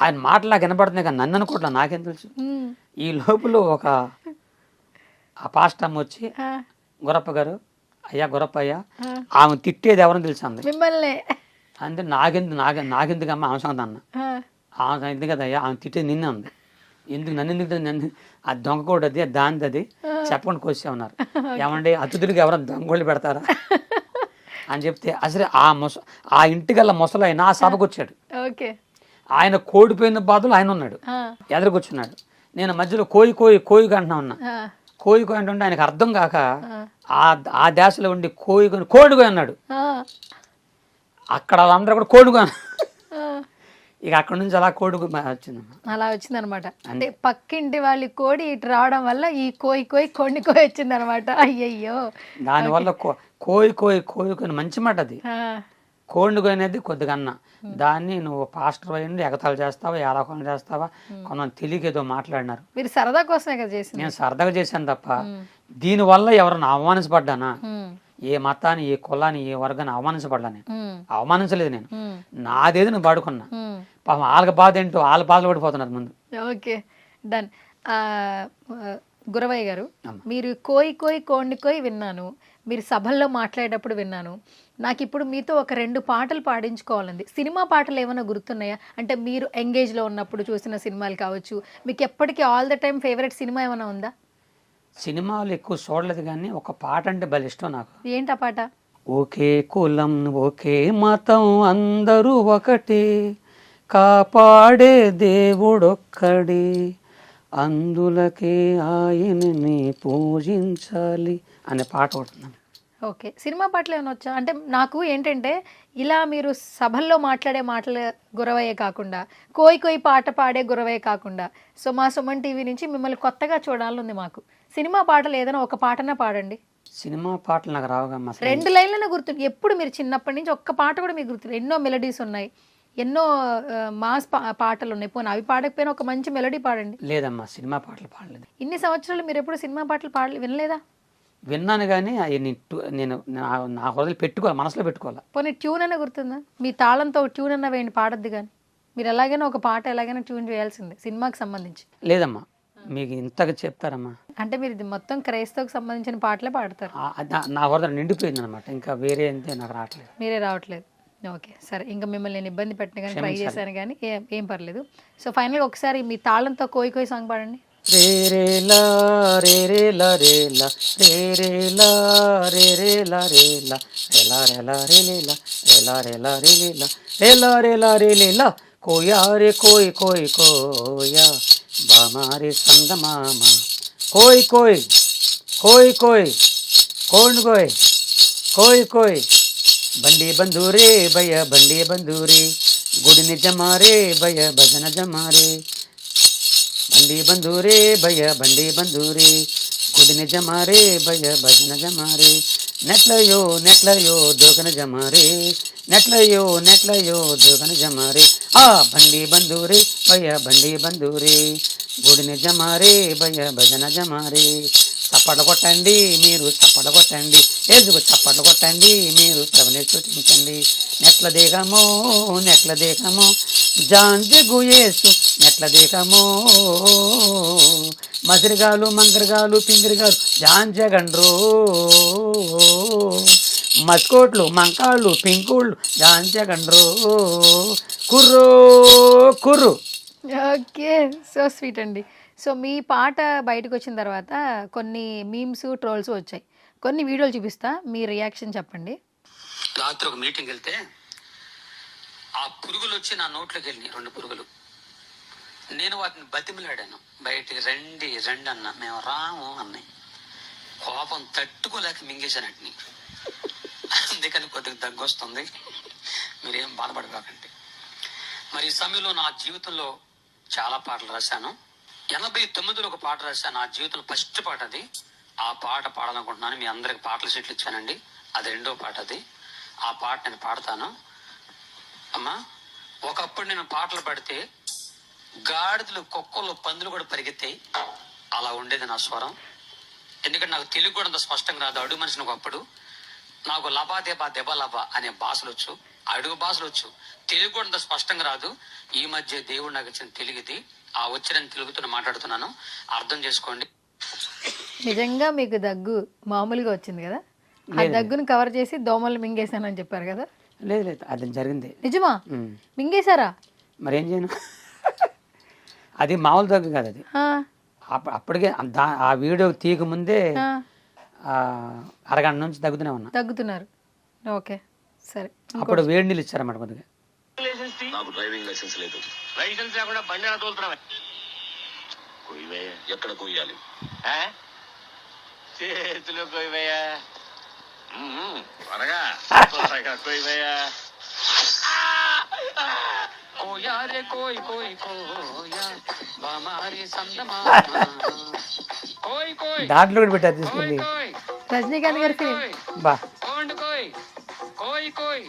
ఆయన మాటలా వినపడుతున్నాయి కానీ నన్ను అనుకోవట్లా, నాకేం తెలుసు. ఈ లోపల ఒక ఆ పాస్టర్ అమ్మ వచ్చి, గురప్ప గారు, అయ్యా గురప్ప అయ్యా, ఆమె తిట్టేది ఎవరని తెలుసు అంది. మిమ్మల్ని అంటే నాకెందుకమ్మా ఆమె సంగతి అన్న. ఆమె ఎందుకు కదా అయ్యా, ఆమె తిట్టేది నిన్నే ఉంది. నన్ను ఆ దొంగ కూడా అది దానిది అది చెప్పకుండా కోసే ఉన్నారు. ఏమంటే అతిథులకి ఎవరైనా దొంగోళ్ళు పెడతారా అని చెప్తే, అసలు ఆ ఇంటికల్లా ముసలాయన ఆ సభకు వచ్చాడు. ఆయన కోడిపోయిన బాధలు ఆయన ఉన్నాడు, ఎదురుకొచ్చున్నాడు. నేను మధ్యలో కోయి కోయి కోయి అంటున్నా ఉన్నా. కోయి కోయి అంటుంటే ఆయనకు అర్థం కాక ఆ దేశంలో ఉండి కోడికోయి అన్నాడు. అక్కడ వాళ్ళందరూ కూడా కోడికోయి. ఇక అక్కడ నుంచి అలా వచ్చిందమ్మా. అలా వచ్చిందనమాట. అంటే పక్కింటి వాళ్ళ కోడి ఇటు రావడం వల్ల ఈ కోయి కోయి కోడిని కోయి వచ్చిందనమాట. అయ్యయ్యో, దానివల్ల కోయి కోయి కోయి కోయి మంచి మాట అది. కోడిని కోయినది కొద్దిగా అన్న, దాన్ని నువ్వు పాస్టర్ అయ్యింది ఎగతాలు చేస్తావా, ఏలాకొని చేస్తావా, కొంతమంది తెలియక ఏదో మాట్లాడినారు. మీరు సరదా కోసమే కదా చేసి? నేను సరదాగా చేశాను తప్ప దీనివల్ల ఎవరన్నా అవమానించబడ్డానా, ఏ మతాన్ని, ఏ కులాన్ని, ఏ వర్గాన్ని అవమానించబడ్డా? నేను అవమానించలేదు. నేను నాదేది నేను పాడుకున్నా. పాపం వాళ్ళకి బాధ ఏంటో వాళ్ళ బాధలు పడిపోతున్నారు ముందు. Okay, done. గురవయ్య గారు, మీరు కోయి కోయి కోడిని కోయి విన్నాను, మీరు సభల్లో మాట్లాడేటప్పుడు విన్నాను. నాకు ఇప్పుడు మీతో ఒక 2 పాటలు పాడించుకోవాలండి. సినిమా పాటలు ఏమైనా గుర్తున్నాయా? అంటే మీరు ఎంగేజ్లో ఉన్నప్పుడు చూసిన సినిమాలు కావచ్చు, మీకు ఎప్పటికీ all the time favourite cinema ఏమైనా ఉందా? సినిమాలు ఎక్కువ చూడలేదు కానీ ఒక పాట అంటే భలే ఇష్టం నాకు. ఏంటా పాట? ఒకే కులం ఒకే మతం అందరూ ఒకటే, కాపాడే దేవుడొక్కడే, అందులకే ఆయనని పూజించాలి అనే పాట పడుతున్నాను. ఓకే, సినిమా పాటలు ఏమైనా వచ్చా? అంటే నాకు ఏంటంటే ఇలా మీరు సభల్లో మాట్లాడే మాటలు గురవయ్యే కాకుండా, కోయి కోయి పాట పాడే గురవయ్యే కాకుండా, సో మా సుమన్ టీవీ నుంచి మిమ్మల్ని కొత్తగా చూడాలనుంది మాకు. సినిమా పాటలు ఏదైనా ఒక పాటనే పాడండి. సినిమా పాటలు నాకు రావుగా, 2 లైన్లనే గుర్తు. ఎప్పుడు మీరు చిన్నప్పటి నుంచి ఒక్క పాట కూడా మీకు గుర్తు? ఎన్నో మెలడీస్ ఉన్నాయి, ఎన్నో మాస్ పాటలు ఉన్నాయి, పోనీ అవి పాడకపోయినా ఒక మంచి మెలడీ పాడండి. లేదమ్మా, సినిమా పాటలు పాడలేదు. ఇన్ని సంవత్సరాలు మీరు ఎప్పుడు సినిమా పాటలు వినలేదా? విన్నాను కానీ నేను నా హృదయం పెట్టుకోవాలి, మనసులో పెట్టుకోవాలి. పోనీ ట్యూన్ అన్న గుర్తుందా? మీ తాళంతో ట్యూన్ అన్న వేయండి, పాడద్దు. కానీ మీరు ఎలాగైనా ఒక పాట ఎలాగైనా ట్యూన్ చేయాల్సిందే సినిమాకి సంబంధించి. లేదమ్మా, మీకు ఇంతగా చెప్తారమ్మా. అంటే మీరు మొత్తం క్రైస్తవుకి సంబంధించిన పాటలే పాడతారు. నా హృదయం నిండిపోయింది అనమాట, ఇంకా వేరే అంతే నాకు రావట్లేదు. మీరే రావట్లేదు. ఓకే, సరే. ఇంకా మిమ్మల్ని నేను ఇబ్బంది పెట్టిన కానీ ట్రై చేశాను కానీ ఏం పర్లేదు. సో ఫైనల్గా ఒకసారి మీ తాళంతో కోయి కోయి సాంగ్ పాడండి. రే రే లా రే రే లా రే లా రే రే లా రే రే లా రే లా రే లా రే లా రే లే లా రే లా రే లా రే లే లా రే లా రే లా రే లే లా కోయా రే కోయి కోయి కోయా బామారే సందమామ కోయి కోయి కోయి కోయి కోడిని కోయి కోయ్ కోయ్ బండి బంధూరే భయ బండి బంధూరే గుడిని జమారే భయ భజన జమారే బండి బంధూరే భయ బండి బంధూరే గుడిని జమారే భయ భజన జమారే నెట్లయో నెట్లయో దోకన జమారే నెట్లయో నెట్లయో దోకన జమారే ఆ బండి బంధూరే భయ బండి బంధూరే గుడిని జమారే భయ భజన జమారే చప్పట కొట్టండి మీరు చప్పట కొట్టండి ఏజుకు చప్పట కొట్టండి మీరు ప్రభుని స్తుతించండి నెట్ల దేహమో నెట్ల దేహమో జాంజగు యేసు నెట్ల దేహమో మసిరిగాలు మంకరగాలు పింగిరిగాలు జాంజగండ్రో మస్కోట్లు మంకాళ్ళు పింకుళ్ళు జాంజగండ్రో కుర్రో కుర్రు. ఓకే, సో స్వీట్ అండి. సో మీ పాట బయటకు వచ్చిన తర్వాత కొన్ని మీమ్స్ ట్రోల్స్ వచ్చాయి. కొన్ని వీడియోలు చూపిస్తా, మీ రియాక్షన్ చెప్పండి. రాత్రి ఒక మీటింగ్ వెళ్తే ఆ పురుగులు వచ్చి నా నోట్లోకి వెళ్ళినాయి, 2 పురుగులు. నేను వాటిని బతిమిలాడాను, బయటికి రండి రండి అన్న, మేము రాము అన్నాయి. కోపం తట్టుకోలేక మింగేశానటిని. అందుకని కొద్దిగా దగ్గు వస్తుంది, మీరేం బాధపడకండి. మరి ఈ సమయంలో నా జీవితంలో చాలా పాటలు రాశాను. 89లో ఒక పాట రాశాను, నా జీవితంలో ఫస్ట్ పాట అది. ఆ పాట పాడాలనుకుంటున్నాను. మీ అందరికి పాటల సీట్లు ఇచ్చానండి, అది 2వ పాట అది. ఆ పాట నేను పాడతాను. అమ్మా, ఒకప్పుడు నేను పాటలు పాడితే గాడిదలు కుక్కలు పందులు కూడా పరిగెత్తాయి, అలా ఉండేది నా స్వరం. ఎందుకంటే నాకు తెలుగు కూడా అంత స్పష్టంగా రాదు, అడుగు మనిషిని. ఒకప్పుడు నాకు లబా దెబా దెబ లబా అనే భాషలు వచ్చు, అడుగు భాషలు వచ్చు, తెలుగు కూడా అంత స్పష్టంగా రాదు. ఈ మధ్య దేవుడు నాకు ఇచ్చిన తెలుగుది, ఆ వచ్చిన తెలుగుతో మాట్లాడుతున్నాను, అర్థం చేసుకోండి. నిజంగా మీకు దగ్గు మామూలుగా వచ్చింది కదా, ఆ దగ్గును కవర్ చేసి దోమలు మింగేశానని చెప్పారు కదా? లేదు లేదు, అది జరిగింది. నిజమా? మింగేశారా? మరి ఏం చేయను, అది మామూలు దగ్గు కాదు అది. అప్పటికే ఆ వీడియో తీయక ముందే అరగంట నుంచి దగ్గుతూనే ఉన్నా. దగ్గుతున్నారు, ఓకే సరే. అప్పుడు వేడి నీళ్ళు ఇచ్చారన్నమాట కొద్దిగా. నాకు డ్రైవింగ్ లైసెన్స్ లేదు. లైసెన్స్ లేకుండా బండి ఎలా తోలుతున్నావా? కొయ్యవే. ఎక్కడ కొయ్యాలి? చేతులు కొయ్యవయ్యా. త్వరగా త్వరగా కొయ్యవయ్యా. కోయారే కోయ్ కోయ్ కోయా బామారి సందమా కోయ్ కోయ్. దాంట్లో కూడా పెట్టారు తీసుకెళ్ళి రజనీకాంత్ గారి ఫిలిం. బా కోయ్ కోయ్ కోయ్.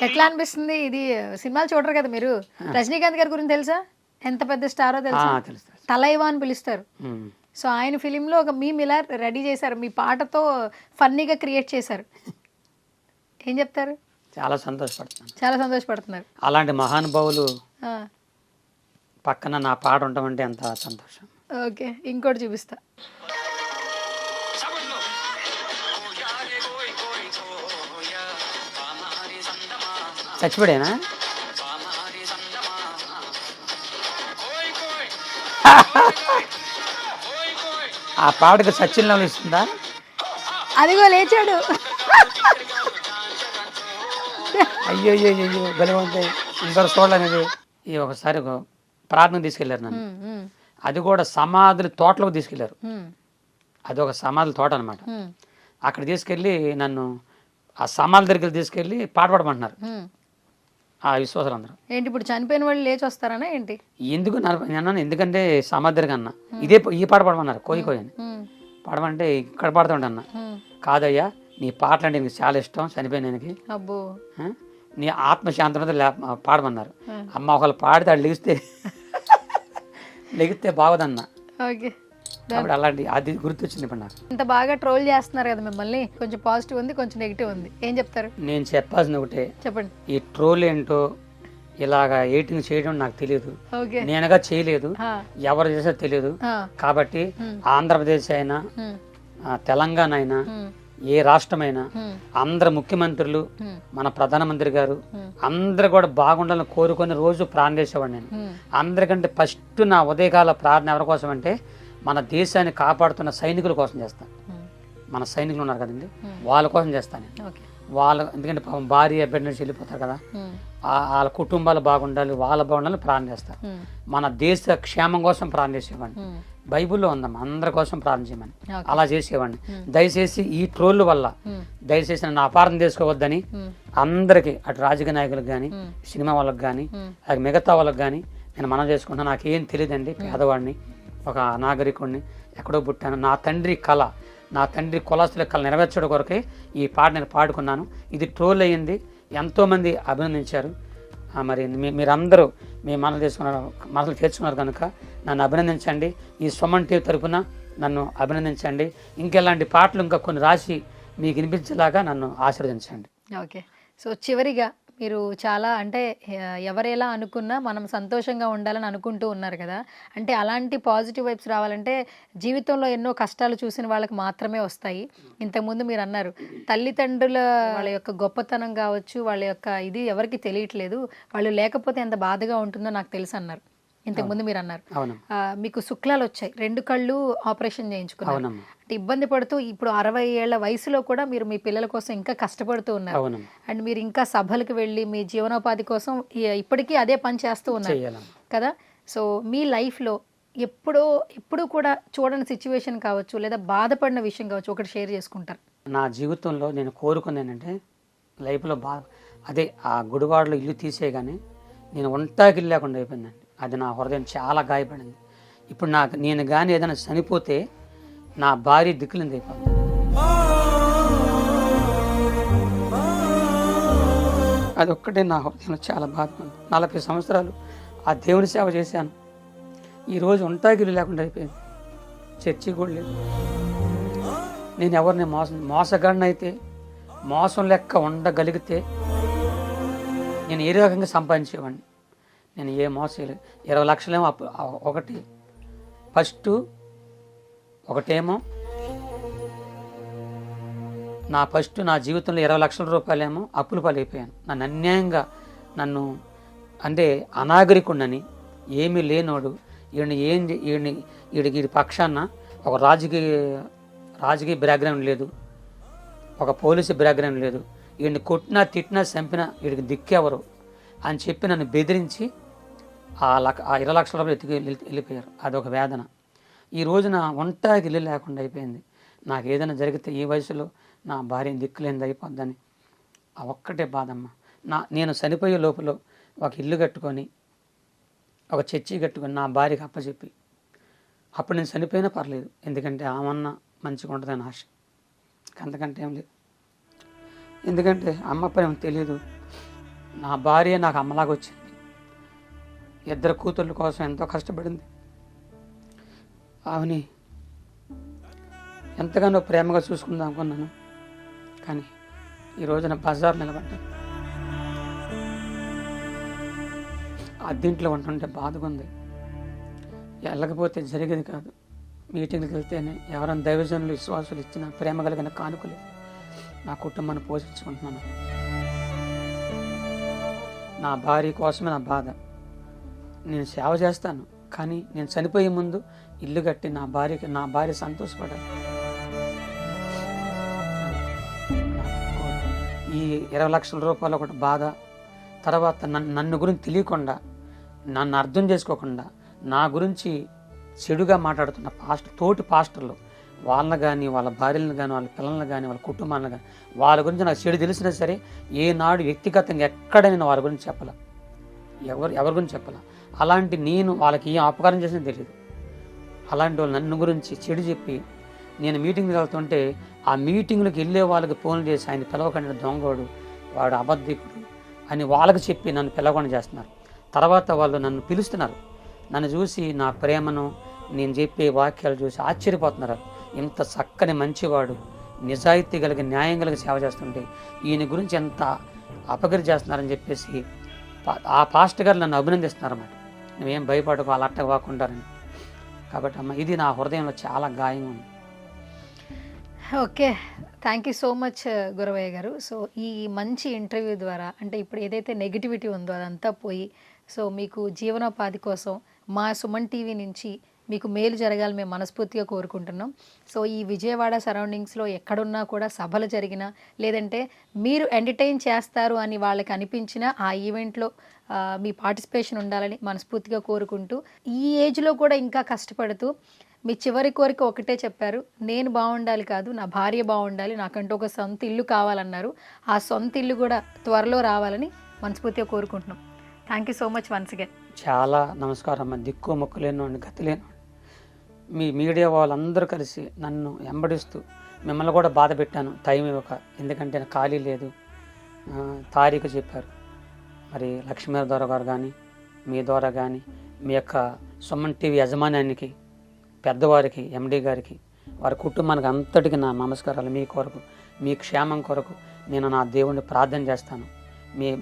ఎట్లా అనిపిస్తుంది? ఇది సినిమాలు చూడరు కదా మీరు, రజనీకాంత్ గారి గురించి తెలుసా? ఎంత పెద్ద స్టారో తెలుసా? తలైవా అని పిలుస్తారు. సో ఆయన ఫిలింలో ఒక మీమ్ ఇలా రెడీ చేశారు, మీ పాటతో ఫన్నీగా క్రియేట్ చేశారు. ఏం చెప్తారు? చాలా సంతోషపడుతున్నాను, చాలా సంతోషపడుతున్నారు. అలాంటి మహానుభావులు పక్కన నా పాట ఉండమంటే ఎంత సంతోషం. ఓకే, ఇంకోటి చూపిస్తా. చచ్చిపోయానా? ఆ పాటకు సచిన్లో ఇస్తుందా? అదిగో లేచాడు. అయ్యో అయ్యో అయ్యో బలవంతాయి ఇంకొక చూడలేనిది. ఈ ఒకసారి ప్రార్థన తీసుకెళ్లారు నన్ను, అది కూడా సమాధుల తోటలోకి తీసుకెళ్లారు. అది ఒక సమాధుల తోట అనమాట. అక్కడ తీసుకెళ్ళి నన్ను ఆ సమాధుల దగ్గరికి తీసుకెళ్ళి పాట పాడమంటున్నారు ఆ విశ్వాసాలు అందరూ. ఏంటి ఇప్పుడు చనిపోయిన వాళ్ళు లేచి వస్తారనా ఏంటి? ఎందుకు అన్నాను, ఎందుకంటే సమాధి దగ్గర అన్న ఇదే ఈ పాట పాడమన్నారు, కోయి కోయి అని. పాడమంటే ఇక్కడ పాడుతుంటే అన్న, కాదయ్యా నీ పాటలు అంటే నీకు చాలా ఇష్టం, చనిపోయినానికి నీ ఆత్మశాంతి పాడమన్నారు. అమ్మ ఒకళ్ళు పాడితే అది లెగిస్తే బాగోదన్న. కాబట్టి అలాంటి అది గుర్తొచ్చింది ఇప్పుడు నాకు. ఇంత బాగా ట్రోల్ చేస్తున్నారు కదా మిమ్మల్ని, కొంచెం పాజిటివ్ ఉంది, కొంచెం నెగిటివ్ ఉంది, ఏం చెప్తారు? నేను చెప్పాల్సింది ఒకటే, చెప్పండి. ఈ ట్రోల్ ఏంటో ఇలాగా ఎయిటింగ్ చేయడం నాకు తెలియదు, నేనుగా చేయలేదు, ఎవరు చేసో తెలియదు. కాబట్టి ఆంధ్రప్రదేశ్ అయినా తెలంగాణ అయినా ఏ రాష్ట్రమైనా అందరు ముఖ్యమంత్రులు మన ప్రధానమంత్రి గారు అందరు కూడా బాగుండాలని కోరుకొని రోజు ప్రార్థన చేసేవాడు నేను. అందరికంటే ఫస్ట్ నా ఉదయకాల ప్రార్థన ఎవరి కోసం అంటే మన దేశాన్ని కాపాడుతున్న సైనికుల కోసం చేస్తాను. మన సైనికులు ఉన్నారు కదండి, వాళ్ళ కోసం చేస్తాను నేను. వాళ్ళ ఎందుకంటే పాపం భార్య బిడ్డ నుంచి వెళ్ళిపోతారు కదా, వాళ్ళ కుటుంబాలు బాగుండాలి, వాళ్ళ బాగుండాలని ప్రార్థన చేస్తారు. మన దేశ క్షేమం కోసం ప్రార్థన చేసేవాడిని. బైబిల్లో ఉందమ్మా అందరి కోసం ప్రార్థన చేయమని. Okay. అలా చేసేవాడిని. దయచేసి ఈ ట్రోల్ వల్ల దయచేసి నన్ను అపార్థం చేసుకోవద్దని అందరికీ, అటు రాజకీయ నాయకులకు కానీ, సినిమా వాళ్ళకి కానీ, అది మిగతా వాళ్ళకి కానీ నేను మనం చేసుకుంటాను. నాకేం తెలియదండి, పేదవాడిని, ఒక నాగరికుడిని, ఎక్కడో పుట్టాను. నా తండ్రి కళ, నా తండ్రి కులస్తుల కళ నెరవేర్చడం కొరకే ఈ పాట నేను పాడుకున్నాను. ఇది ట్రోల్ అయ్యింది, ఎంతోమంది అభినందించారు. మరి మీరందరూ మీ మనసులు తీర్చుకున్నారు కనుక నన్ను అభినందించండి. ఈ సుమన్ టీవీ తరపున నన్ను అభినందించండి. ఇంకెలాంటి పాటలు ఇంకా కొన్ని రాసి మీకు వినిపించేలాగా నన్ను ఆశీర్వదించండి. ఓకే. సో చివరిగా మీరు చాలా అంటే ఎవరెలా అనుకున్నా మనం సంతోషంగా ఉండాలని అనుకుంటూ ఉన్నారు కదా, అంటే అలాంటి పాజిటివ్ వైబ్స్ రావాలంటే జీవితంలో ఎన్నో కష్టాలు చూసిన వాళ్ళకి మాత్రమే వస్తాయి. ఇంతకుముందు మీరు అన్నారు తల్లిదండ్రుల వాళ్ళ యొక్క గొప్పతనం కావచ్చు, వాళ్ళ యొక్క ఇది ఎవరికి తెలియట్లేదు, వాళ్ళు లేకపోతే ఎంత బాధగా ఉంటుందో నాకు తెలుసు అన్నారు. ఇంతకుముందు మీరు అన్నారు మీకు శుక్లాలు వచ్చాయి, 2 కళ్ళు ఆపరేషన్ చేయించుకున్నారు, అంటే ఇబ్బంది పడుతూ ఇప్పుడు 60 ఏళ్ల వయసులో కూడా మీరు మీ పిల్లల కోసం ఇంకా కష్టపడుతూ ఉన్నారు. అండ్ మీరు ఇంకా సభలకు వెళ్ళి మీ జీవనోపాధి కోసం ఇప్పటికీ అదే పని చేస్తూ ఉన్నారు కదా. సో మీ లైఫ్లో ఎప్పుడు కూడా చూడని సిచ్యువేషన్ కావచ్చు, లేదా బాధపడిన విషయం కావచ్చు, ఒకటి షేర్ చేసుకుంటారు. నా జీవితంలో నేను కోరుకున్నానంటే లైఫ్లో అదే ఆ గుడివాడలో ఇల్లు తీసేయగానే నేను ఒంటాకి లేకుండా అయిపోయిందండి. అది నా హృదయం చాలా గాయపడింది. ఇప్పుడు నేను కానీ ఏదైనా చనిపోతే నా భార్య దిక్కులింది అయిపోతుంది. అదొక్కటే నా హృదయంలో చాలా బాధపడింది. 40 సంవత్సరాలు ఆ దేవుని సేవ చేశాను. ఈరోజు ఒంటాగిల్లు లేకుండా అయిపోయింది, చర్చి కూడా లేదు. నేను ఎవరిని మోసగాడినైతే, మోసం లెక్క ఉండగలిగితే నేను ఏ రకంగా సంపాదించేవాడిని. నేను ఏ మోసం 20 లక్షలేమో ఒకటేమో నా జీవితంలో 20 లక్షల రూపాయలేమో అప్పులు పాలైపోయాను. నన్ను అన్యాయంగా అంటే అనాగరికుడినని, ఏమీ లేనోడు, వీడి పక్షాన ఒక రాజకీయ బ్యాక్గ్రౌండ్ లేదు, ఒక పోలీసు బ్యాక్గ్రౌండ్ లేదు, వీడిని కొట్టినా తిట్టినా చంపినా వీడికి దిక్కెవరు అని చెప్పి నన్ను బెదిరించి ఆ 20 లక్షల రూపాయలు వెళ్ళిపోయారు. అదొక వేదన. ఈ రోజున ఒంటాకి ఇల్లు లేకుండా అయిపోయింది. నాకు ఏదైనా జరిగితే ఈ వయసులో నా భార్యని దిక్కులేనిది అయిపోద్దని ఆ ఒక్కటే బాధమ్మ. నేను చనిపోయే లోపల ఒక ఇల్లు కట్టుకొని, ఒక చర్చి కట్టుకొని నా భార్యకి అప్పచెప్పి, అప్పుడు నేను చనిపోయినా పర్లేదు, ఎందుకంటే ఆమన్నా మంచిగా ఉంటుందని ఆశ. అంతకంటే ఏం లేదు. ఎందుకంటే అమ్మ ప్రేమ తెలియదు. నా భార్య నాకు అమ్మలాగా వచ్చింది. 2 కూతుర్ల కోసం ఎంతో కష్టపడింది. ఆమెని ఎంతగానో ప్రేమగా చూసుకుందాం అనుకున్నాను, కానీ ఈ రోజున బజార్ నిలబడ్డాను. అద్దీంట్లో ఉంటుంటే బాధగా ఉంది. వెళ్ళకపోతే జరిగేది కాదు. మీటింగ్కి వెళ్తేనే ఎవరైనా దైవజనులు, విశ్వాసులు ఇచ్చిన ప్రేమ కలిగిన కానుకలు నా కుటుంబాన్ని పోషించుకుంటున్నాను. నా భార్య కోసమే నా బాధ. నేను సేవ చేస్తాను, కానీ నేను చనిపోయే ముందు ఇల్లు కట్టి నా భార్య సంతోషపడాలి. ఈ 20 లక్షల రూపాయలు ఒకటి బాధ. తర్వాత నన్ను గురించి తెలియకుండా, నన్ను అర్థం చేసుకోకుండా, నా గురించి చెడుగా మాట్లాడుతున్న తోటి పాస్టర్లు, వాళ్ళని కానీ, వాళ్ళ భార్యలను కానీ, వాళ్ళ పిల్లలను కానీ, వాళ్ళ కుటుంబాలను కానీ, వాళ్ళ గురించి నాకు చెడు తెలిసినా సరే ఏనాడు వ్యక్తిగతంగా ఎక్కడ నేను వాళ్ళ గురించి చెప్పాల, ఎవరి గురించి చెప్పాల. అలాంటి నేను వాళ్ళకి ఏం అపకారం చేసినా తెలియదు. అలాంటి వాళ్ళు నన్ను గురించి చెడు చెప్పి, నేను మీటింగ్కి వెళ్తుంటే ఆ మీటింగ్లకు వెళ్ళే వాళ్ళకి ఫోన్లు చేసి ఆయన పిలవకుండా దొంగోడు, వాడు అబద్ధికుడు అని వాళ్ళకి చెప్పి నన్ను పిలవకుండా చేస్తున్నారు. తర్వాత వాళ్ళు నన్ను పిలుస్తున్నారు. నన్ను చూసి నా ప్రేమను, నేను చెప్పే వాక్యాలు చూసి ఆశ్చర్యపోతున్నారు. ఇంత చక్కని మంచివాడు, నిజాయితీ కలిగి న్యాయం కలిగి సేవ చేస్తుంటే ఈయన గురించి ఎంత అపగరి చేస్తున్నారని చెప్పేసి ఆ పాస్టర్ గారు నన్ను అభినందిస్తున్నారన్నమాట. నువ్వేం భయపడకు, అలా అట్టగా వాకుంటారని. కాబట్టి అమ్మ, ఇది నా హృదయంలో చాలా గాయంగా ఉంది. Okay, thank you so much Guravayya గారు. సో ఈ మంచి ఇంటర్వ్యూ ద్వారా అంటే ఇప్పుడు ఏదైతే నెగిటివిటీ ఉందో అదంతా పోయి, సో మీకు జీవనోపాధి కోసం మా సుమన్ టీవీ నుంచి మీకు మేలు జరగాలి మేము మనస్ఫూర్తిగా కోరుకుంటున్నాం. సో ఈ విజయవాడ సరౌండింగ్స్లో ఎక్కడున్నా కూడా సభలు జరిగినా, లేదంటే మీరు ఎంటర్టైన్ చేస్తారు అని వాళ్ళకి అనిపించిన ఆ ఈవెంట్లో మీ పార్టిసిపేషన్ ఉండాలని మనస్ఫూర్తిగా కోరుకుంటూ, ఈ ఏజ్లో కూడా ఇంకా కష్టపడుతూ మీ చివరి కోరిక ఒకటే చెప్పారు, నేను బాగుండాలి కాదు, నా భార్య బాగుండాలి, నాకంటూ ఒక సొంత ఇల్లు కావాలన్నారు. ఆ సొంత ఇల్లు కూడా త్వరలో రావాలని మనస్ఫూర్తిగా కోరుకుంటున్నాం. Thank you so much once again. చాలా నమస్కారం అమ్మ. దిక్కు మొక్కు లేనివాడిని, గతి లేనివాడిని. మీ మీడియా వాళ్ళందరూ కలిసి నన్ను వెంబడిస్తూ మిమ్మల్ని కూడా బాధ పెట్టాను టైం ఇవ్వక, ఎందుకంటే నాకు ఖాళీ లేదు. తారీఖు చెప్పారు, మరి లక్ష్మీ ద్వారా గారు కానీ మీ ద్వారా కానీ మీ యొక్క సుమన్ టీవీ యజమాన్యానికి, పెద్దవారికి, ఎండి గారికి, వారి కుటుంబానికి అంతటికి నా నమస్కారాలు. మీ కొరకు, మీ క్షేమం కొరకు నేను నా దేవుణ్ణి ప్రార్థన చేస్తాను.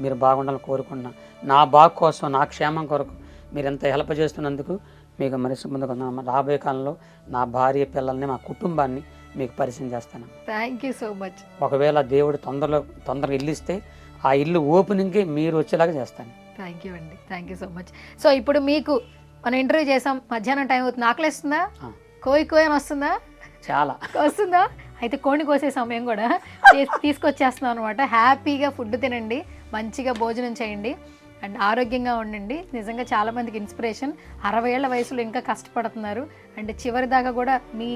మీరు బాగుండాలని కోరుకుంటున్నా. నా బాగు కోసం, నా క్షేమం కొరకు మీరు ఎంత హెల్ప్ చేస్తున్నందుకు మీకు మనసు ముందుకు రాబోయే కాలంలో నా భార్య, పిల్లల్ని, మా కుటుంబాన్ని మీకు పరిచయం చేస్తాను. Thank you so much. ఒకవేళ దేవుడు తొందరగా ఇల్లు ఇస్తే ఆ ఇల్లు ఓపెనింగ్కి మీరు వచ్చేలాగా చేస్తాను. థ్యాంక్ యూ అండి, thank you so much. So ఇప్పుడు మీకు మనం ఇంటర్వ్యూ చేసాం, మధ్యాహ్నం టైం అవుతుంది, ఆకలిస్తుందా? కోయి అని వస్తుందా? చాలా వస్తుందా? అయితే కోడిని కోసే సమయం కూడా తీసుకొచ్చేస్తున్నాం అనమాట. హ్యాపీగా ఫుడ్ తినండి, మంచిగా భోజనం చేయండి అండ్ ఆరోగ్యంగా ఉండండి. నిజంగా చాలామందికి ఇన్స్పిరేషన్. 60 ఏళ్ల వయసులో ఇంకా కష్టపడుతున్నారు అండ్ చివరి దాకా కూడా మీ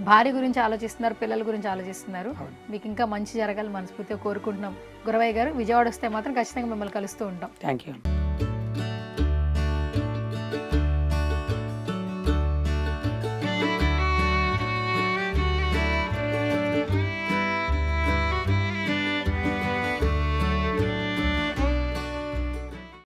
భార్య గురించి ఆలోచిస్తున్నారు, పిల్లల గురించి ఆలోచిస్తున్నారు. మీకు ఇంకా మంచి జరగాలి మనస్ఫూర్తిగా కోరుకుంటున్నాం. గురవయ్య గారు, విజయవాడ వస్తే మాత్రం ఖచ్చితంగా మిమ్మల్ని కలుస్తూ ఉంటాం. Thank you.